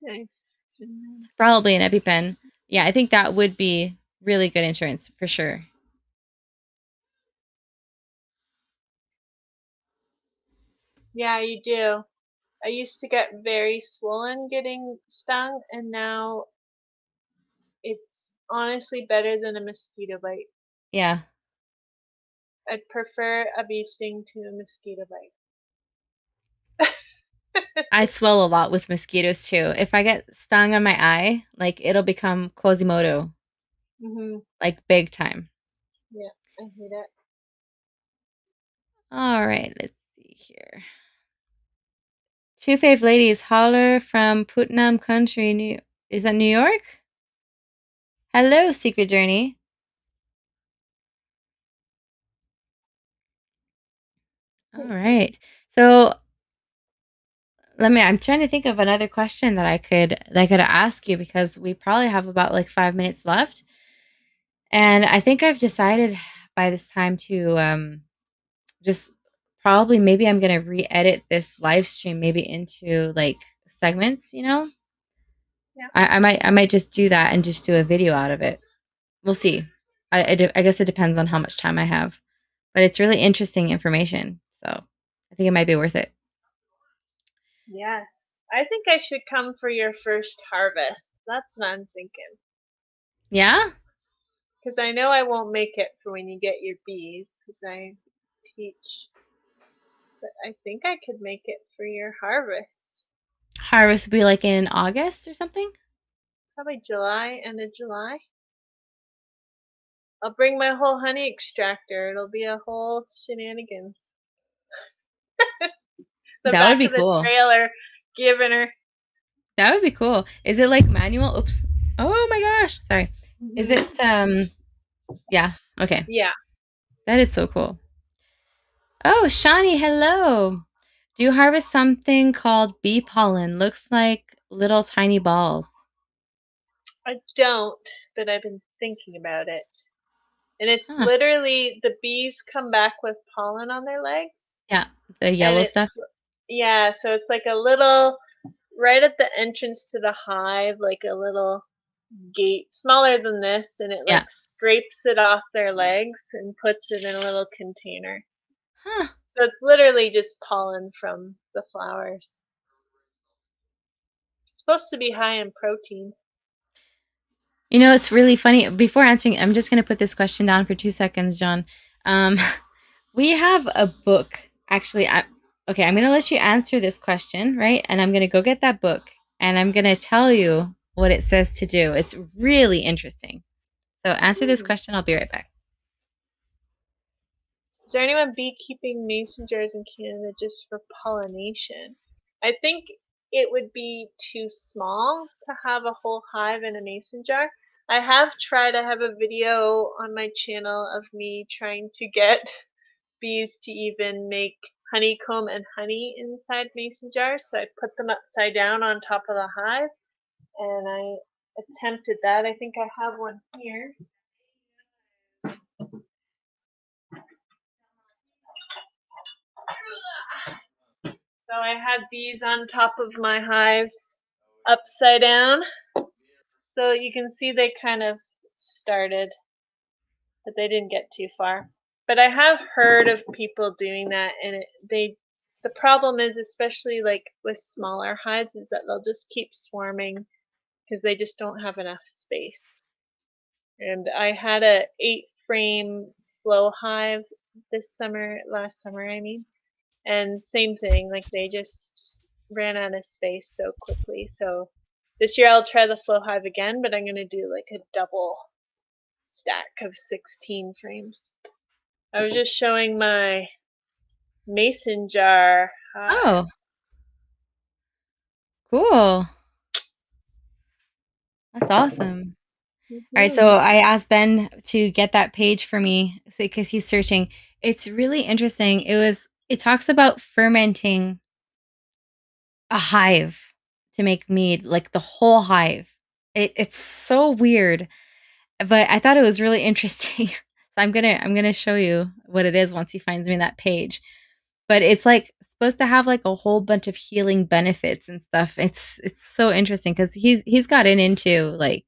Okay. Probably an EpiPen. Yeah, I think that would be really good insurance for sure. Yeah, you do. I used to get very swollen getting stung, and now it's honestly better than a mosquito bite. Yeah. I'd prefer a bee sting to a mosquito bite. I swell a lot with mosquitoes too. If I get stung on my eye, like it'll become Quasimodo, Hmm. like big time. Yeah, I hate it. All right, let's see here. Two fave ladies holler from Putnam Country. Is that New York? Hello, Secret Journey. All right. So I'm trying to think of another question that I could ask you because we probably have about like 5 minutes left. And I think I've decided by this time to just probably maybe I'm gonna re-edit this live stream maybe into like segments, you know? Yeah. I might just do that and just do a video out of it. We'll see. I guess it depends on how much time I have. But it's really interesting information. So I think it might be worth it. Yes. I think I should come for your first harvest. That's what I'm thinking. Yeah? Because I know I won't make it for when you get your bees, because I teach. But I think I could make it for your harvest. Harvest would be like in August or something? Probably July, end of July. I'll bring my whole honey extractor. It'll be a whole shenanigans. The That would back be of the cool. trailer, giving her. That would be cool. Is it like manual? Oops. Oh my gosh. Sorry. Is it yeah. Okay. Yeah. That is so cool. Oh, Shani, hello. Do you harvest something called bee pollen? Looks like little tiny balls. I don't, but I've been thinking about it. And it's Huh. literally the bees come back with pollen on their legs. Yeah. The And yellow it's, stuff. yeah, so it's like a little, right at the entrance to the hive, like a little gate, smaller than this, and it Yeah. like scrapes it off their legs and puts it in a little container. Huh. So it's literally just pollen from the flowers. It's supposed to be high in protein. You know, it's really funny. Before answering, I'm just going to put this question down for 2 seconds, John. Um, we have a book. Actually, okay, I'm going to let you answer this question, right? And I'm going to go get that book and I'm going to tell you what it says to do. It's really interesting. So answer this question. I'll be right back. Is there anyone beekeeping mason jars in Canada just for pollination? I think it would be too small to have a whole hive in a mason jar. I have tried, I have a video on my channel of me trying to get bees to even make honeycomb and honey inside mason jars. So I put them upside down on top of the hive and I attempted that. I think I have one here. So I had bees on top of my hives upside down. So you can see they kind of started, but they didn't get too far. But I have heard of people doing that, and the problem is, especially like with smaller hives, is that they'll just keep swarming because they just don't have enough space. And I had a 8-frame flow hive last summer, I mean, and same thing, like they just ran out of space so quickly. So this year I'll try the flow hive again, but I'm gonna do like a double stack of 16 frames. I was just showing my mason jar hive. Oh, cool. That's awesome. All right, so I asked Ben to get that page for me because he's searching. It's really interesting. It talks about fermenting a hive to make mead, like the whole hive. It's so weird, but I thought it was really interesting. So I'm gonna show you what it is once he finds me that page. But it's like supposed to have like a whole bunch of healing benefits and stuff. It's so interesting because he's gotten into like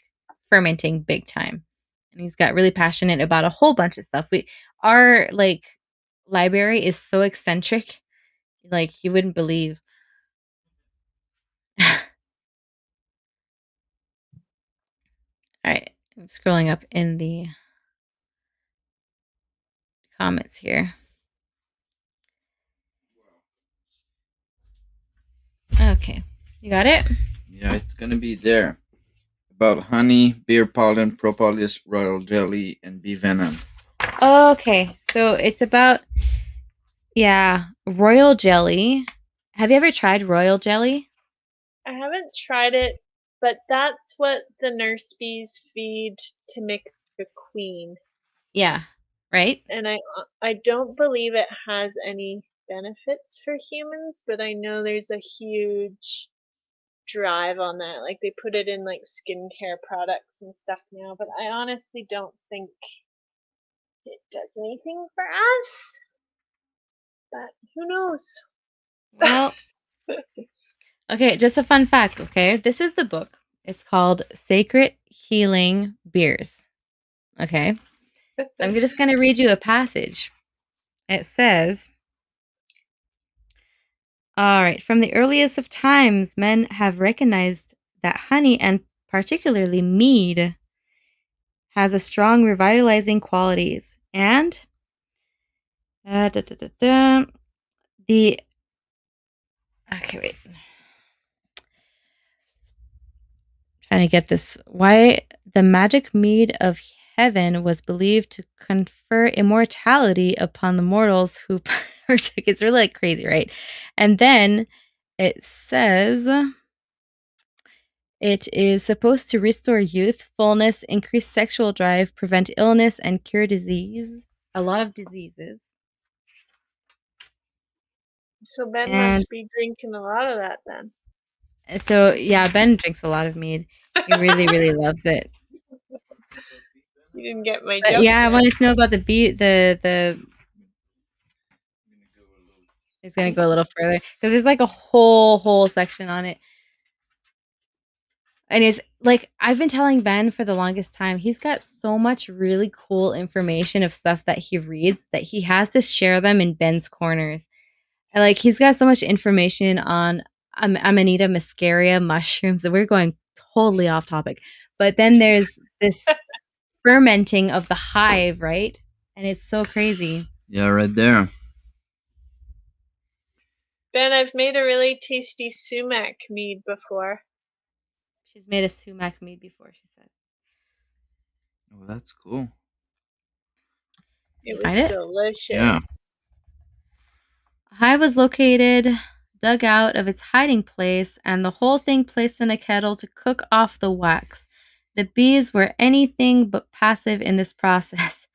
fermenting big time, and he's got really passionate about a whole bunch of stuff. Our like library is so eccentric, like you wouldn't believe. All right, I'm scrolling up in the comments here. Okay, you got it? Yeah, it's gonna be there. About honey, beer pollen, propolis, royal jelly, and bee venom. Okay, so it's about, yeah, royal jelly. Have you ever tried royal jelly? I haven't tried it, but that's what the nurse bees feed to make the queen. Yeah, right? And I don't believe it has any benefits for humans, but I know there's a huge drive on that. Like they put it in like skincare products and stuff now, but I honestly don't think it does anything for us. But who knows? Well, okay, just a fun fact, okay? This is the book. It's called Sacred Healing Beers. Okay. So I'm just going to read you a passage. It says, all right, from the earliest of times, men have recognized that honey and particularly mead has a strong revitalizing qualities. And the okay, wait. Trying to get this. Why the magic mead of heaven was believed to confer immortality upon the mortals who partook. It's really like crazy, right? And then it says it is supposed to restore youth, fullness, increase sexual drive, prevent illness, and cure disease. A lot of diseases. So Ben And must be drinking a lot of that then. so, yeah, Ben drinks a lot of mead. He really, really loves it. You didn't get my But joke. yeah, I wanted to know about the. It's gonna go a little further because there's like a whole section on it, and it's like I've been telling Ben for the longest time. He's got so much really cool information of stuff that he reads that he has to share them in Ben's corners. And like he's got so much information on Amanita muscaria mushrooms, and we're going totally off topic. But then there's this fermenting of the hive, right? And it's so crazy. Yeah, right there. Ben, I've made a really tasty sumac mead before. She's made a sumac mead before, she said. Oh, that's cool. It Tried was it? delicious. Yeah. Hive was located, dug out of its hiding place, and the whole thing placed in a kettle to cook off the wax. The bees were anything but passive in this process.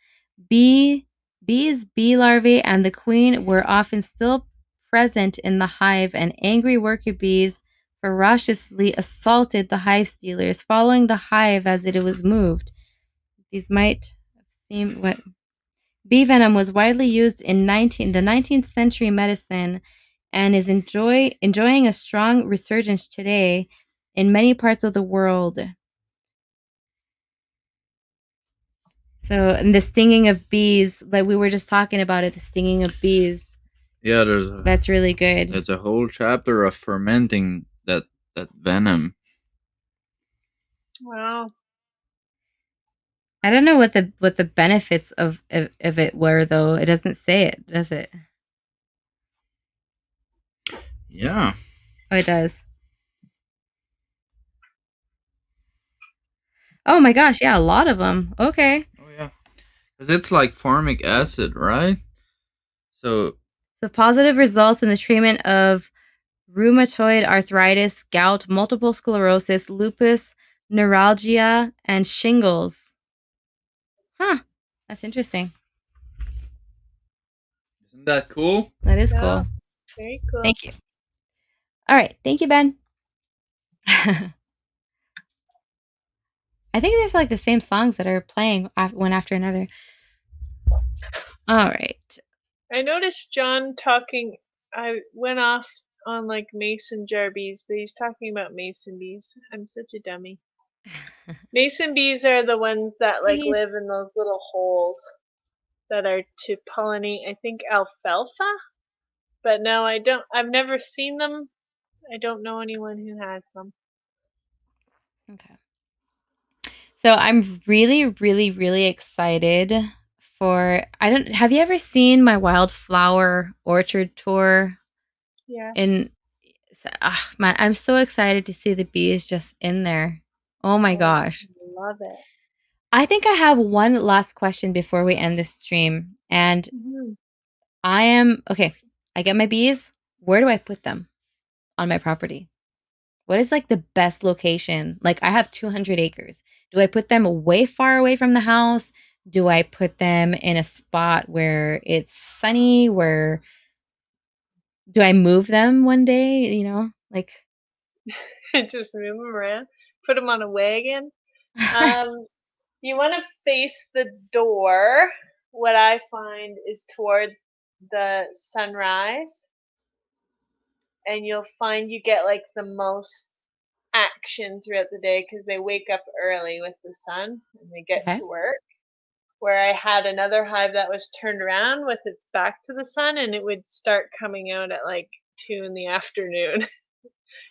Bees, bee larvae, and the queen were often still present in the hive, and angry worker bees ferociously assaulted the hive stealers, following the hive as it was moved. These might have seemed what bee venom was widely used in the 19th century medicine and is enjoying a strong resurgence today in many parts of the world. So, and the stinging of bees, like we were just talking about it, the stinging of bees. Yeah, That's really good. There's a whole chapter of fermenting that venom. Wow. I don't know what the benefits of it were though. It doesn't say it, does it? Yeah. Oh, it does. Oh my gosh, yeah, a lot of them. Okay. Oh yeah. Because it's like formic acid, right? So Positive results in the treatment of rheumatoid arthritis, gout, multiple sclerosis, lupus, neuralgia, and shingles. Huh. That's interesting. isn't that cool? That is Yeah. cool. Very cool. Thank you. All right. Thank you, Ben. I think there's like the same songs that are playing one after another. All right. I noticed John talking. I went off on like mason jar bees, but he's talking about mason bees. I'm such a dummy. Mason bees are the ones that like Please. live in those little holes that are to pollinate, I think, alfalfa. But no, I don't. I've never seen them. I don't know anyone who has them. Okay. So I'm really, really, really excited for. I don't. Have you ever seen my wildflower orchard tour? Yes. In man, I'm so excited to see the bees just in there. Oh my Oh, gosh. love it. I think I have one last question before we end this stream. And Hmm. I am okay. I get my bees. Where do I put them on my property? What is like the best location? Like I have 200 acres. Do I put them way far away from the house? Do I put them in a spot where it's sunny? Where do I move them one day? Like Just move them around. Put them on a wagon. Um, you want to face the door. What I find is toward the sunrise, and you'll find you get like the most action throughout the day because they wake up early with the sun and they get okay. to work. Where I had another hive that was turned around with its back to the sun, and it would start coming out at like 2 in the afternoon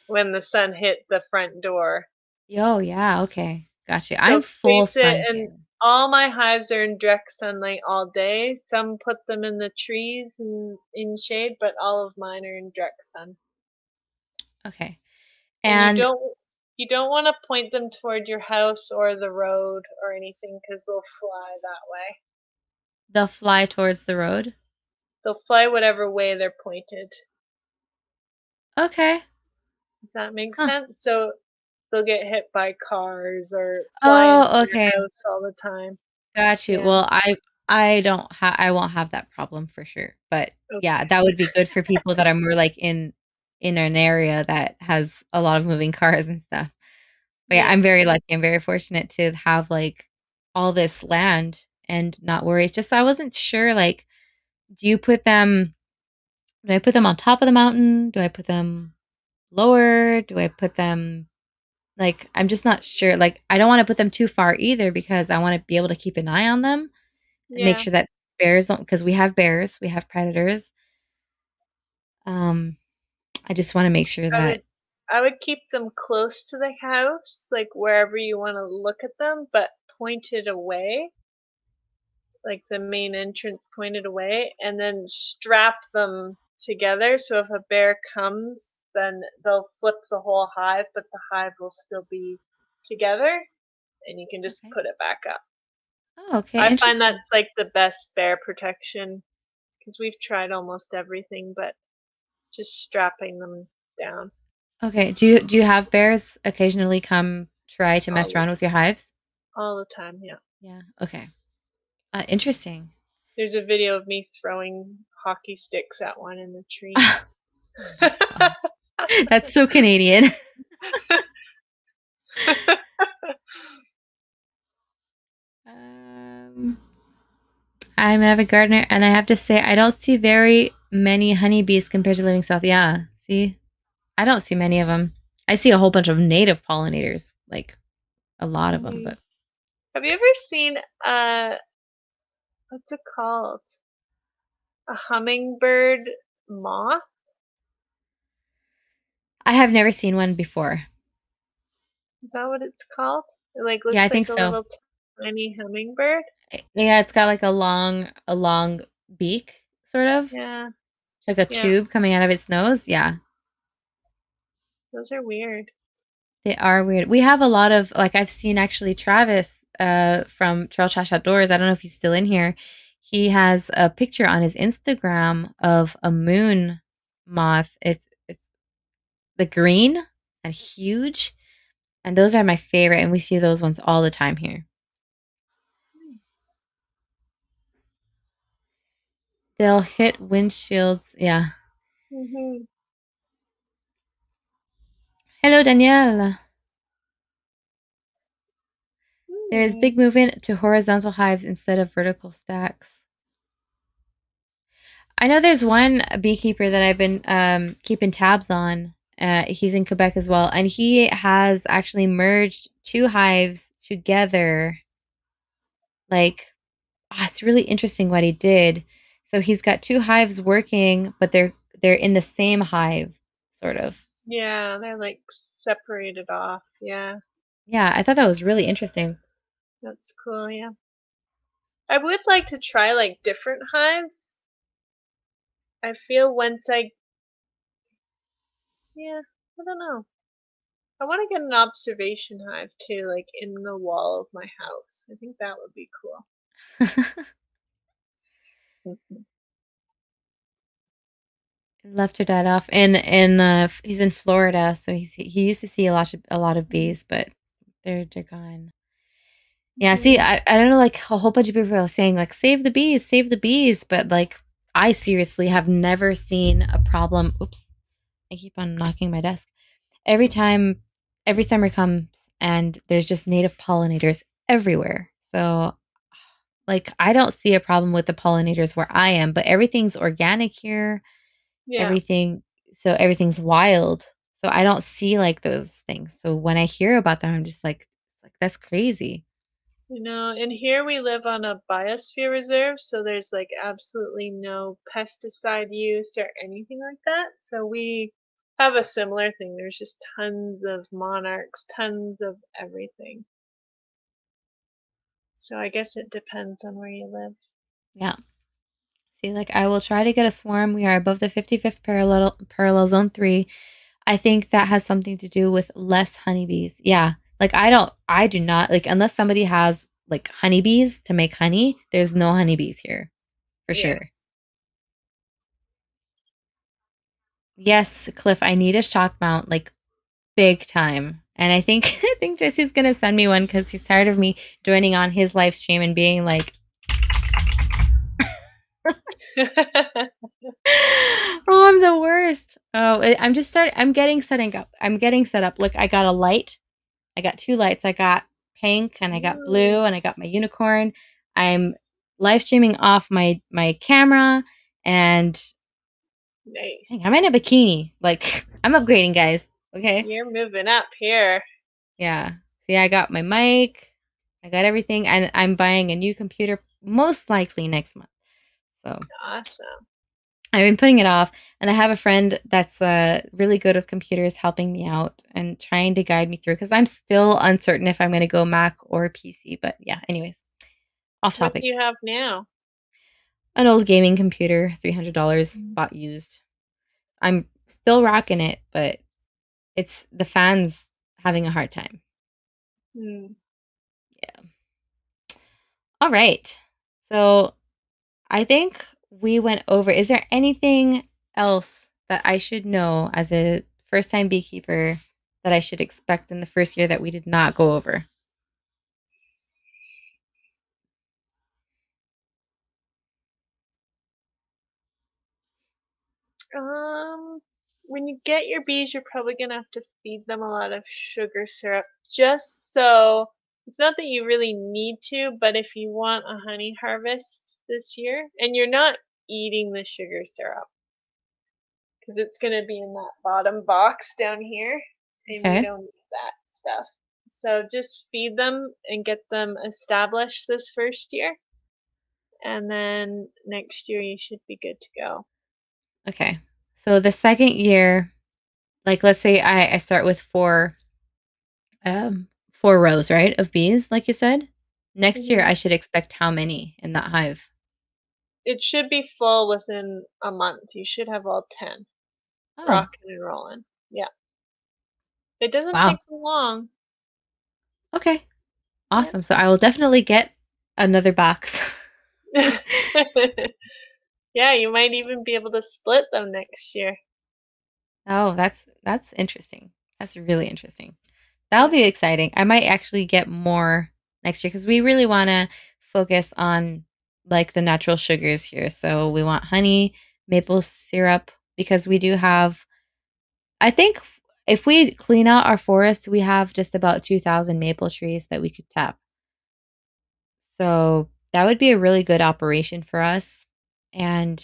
when the sun hit the front door. Yo, yeah, okay. Got you. I'm So full face it, sun and here. all my hives are in direct sunlight all day. Some put them in the trees and in shade, but all of mine are in direct sun. Okay. And you And don't want to point them toward your house or the road or anything because they'll fly that way. they'll fly towards the road. They'll fly whatever way they're pointed. Okay. Does that make Huh. sense? So they'll get hit by cars or fly into Oh, your okay. house all the time. Got you. Yeah. Well, I won't have that problem for sure. But yeah, Okay. that would be good for people that are more like in an area that has a lot of moving cars and stuff. But yeah, Yeah. I'm very lucky. I'm very fortunate to have like all this land and not worry. It's just I wasn't sure like do you put them do I put them on top of the mountain? Do I put them lower? Do I put them like I'm just not sure. Like I don't want to put them too far either because I want to be able to keep an eye on them and make Yeah. sure that bears don't because we have bears, we have predators. Um I just want to make sure I that would I would keep them close to the house, like wherever you want to look at them, but pointed away, like the main entrance pointed away, and then strap them together so if a bear comes, then they'll flip the whole hive, but the hive will still be together and you can just okay. put it back up. Oh, okay, I find interesting. that's like the best bear protection because we've tried almost everything, but just strapping them down Okay. Do you have bears occasionally come try to mess all around with your hives? all the time. Yeah. Yeah. Okay. Interesting. There's a video of me throwing hockey sticks at one in the tree. Oh my gosh. That's so Canadian. Um, I'm an avid gardener, and I have to say, I don't see very many honeybees compared to living south. Yeah, see, I don't see many of them. I see a whole bunch of native pollinators, like a lot of them. Mhm. But Have you ever seen what's it called? A hummingbird moth? I have never seen one before. Is that what it's called? It like Yeah, I looks like think a so. little tiny hummingbird. Yeah, it's got like a long beak, sort of. Yeah, It's like a yeah. tube coming out of its nose. Yeah, Those are weird. they are weird. We have a lot of like I've seen actually Travis from Trail Trash Outdoors. I don't know if he's still in here. He has a picture on his Instagram of a moon moth. It's the green and huge, and those are my favorite. And we see those ones all the time here. Nice. They'll hit windshields. Yeah. Mhm. Hello, Danielle. There is Hmm. big movement to horizontal hives instead of vertical stacks. I know there's one beekeeper that I've been keeping tabs on. He's in Quebec as well, and he has actually merged two hives together. Like, it's really interesting what he did. So he's got two hives working, but they're in the same hive, sort of. Yeah, they're like separated off. Yeah, Yeah, I thought that was really interesting. that's cool. Yeah. I would like to try like different hives. I feel yeah, I don't know. I want to get an observation hive too, like in the wall of my house. I think that would be cool. Mhm. Left her dad off, and he's in Florida, so he used to see a lot of bees, but they're gone. Yeah, see, Mhm. I don't know, like a whole bunch of people are saying like save the bees, but like I seriously have never seen a problem. Oops, I keep on knocking my desk. Every time, every summer comes and there's just native pollinators everywhere. So like I don't see a problem with the pollinators where I am, but everything's organic here. Yeah, Everything so everything's wild. So I don't see like those things. So when I hear about them, I'm just like that's crazy. and here we live on a biosphere reserve, so there's like absolutely no pesticide use or anything like that. So we have a similar thing. There's just tons of monarchs, tons of everything. So I guess it depends on where you live. Yeah. See, like I will try to get a swarm. We are above the 55th parallel zone 3. I think that has something to do with less honeybees. Yeah. Like I do not like unless somebody has like honeybees to make honey, there's no honeybees here for Yeah. sure. Yes, Cliff, I need a shock mount like big time. And I think I think Jesse's gonna send me one because he's tired of me joining on his live stream and being like, "Oh, I'm the worst." Oh, I'm just starting. I'm getting setting up. I'm getting set up. Look, I got a light. I got two lights. I got pink and I got blue Ooh, and I got my unicorn. I'm live streaming off my camera and dang, I'm nice. in a bikini. Like I'm upgrading, guys. Okay. You're moving up here. Yeah. See, I got my mic. I got everything, and I'm buying a new computer most likely next month. So Awesome. I've been putting it off, and I have a friend that's really good with computers helping me out and trying to guide me through because I'm still uncertain if I'm going to go Mac or PC. But yeah, anyways, off What do topic. you have now? An old gaming computer, $300, Mm. bought used. I'm still rocking it, but it's the fans having a hard time. Hmm. Yeah. All right. So I think we went over. Is there anything else that I should know as a first time beekeeper that I should expect in the first year that we did not go over? When you get your bees, you're probably gonna have to feed them a lot of sugar syrup, just so it's not that you really need to, but if you want a honey harvest this year, and you're not eating the sugar syrup, because it's gonna be in that bottom box down here, and you Okay. don't need that stuff. So just feed them and get them established this first year, and then next year you should be good to go. Okay. So the second year, like let's say I start with four rows, right, of bees, like you said. Next year Mhm. I should expect how many in that hive? It should be full within a month. You should have all 10 Oh, rocking and rolling. Yeah. It doesn't wow. take long. Okay. Yep. Awesome. So I will definitely get another box. Yeah, you might even be able to split them next year. Oh, that's interesting. That's really interesting. That'll Yeah. be exciting. I might actually get more next year because we really want to focus on like the natural sugars here. So we want honey, maple syrup because we do have. I think. if we clean out our forest, we have just about 2,000 maple trees that we could tap. So that would be a really good operation for us. And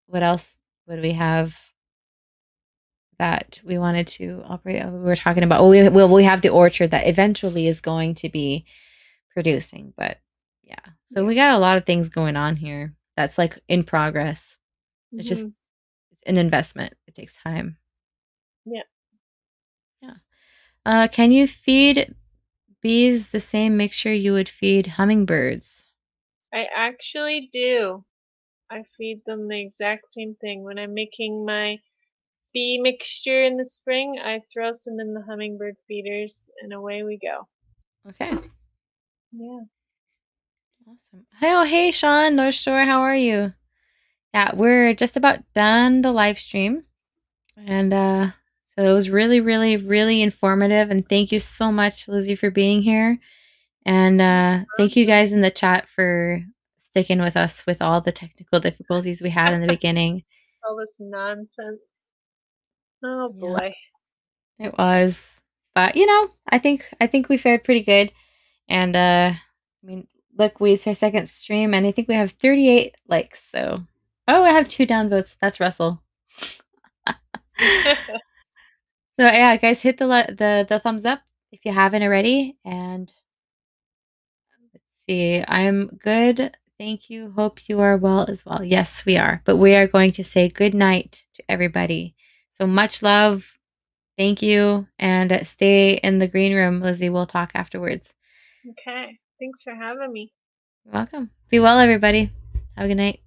what else would we have that we wanted to operate? We were talking about, we have the orchard that eventually is going to be producing, but yeah. So we got a lot of things going on here that's like in progress. It's just it's an investment. It takes time. Yeah. Yeah. Can you feed bees the same mixture you would feed hummingbirds? I actually do. I feed them the exact same thing. When I'm making my bee mixture in the spring, I throw some in the hummingbird feeders and away we go. Okay. Yeah. Awesome. Hey, Sean, North Shore, how are you? Yeah, we're just about done the live stream. And so it was really, really, really informative. And thank you so much, Lizzie, for being here. And thank you guys in the chat for sticking with us with all the technical difficulties we had in the beginning. All this nonsense. Oh boy. It was. But I think we fared pretty good. And I mean, look, it's our second stream and I think we have 38 likes. So I have 2 downvotes. That's Russell. So yeah, guys, hit the thumbs up if you haven't already. And let's see, I'm good. Thank you. Hope you are well as well. Yes, we are. But we are going to say good night to everybody. So much love. Thank you. And stay in the green room, Lizzie. We'll talk afterwards. Okay. Thanks for having me. You're welcome. Be well, everybody. Have a good night.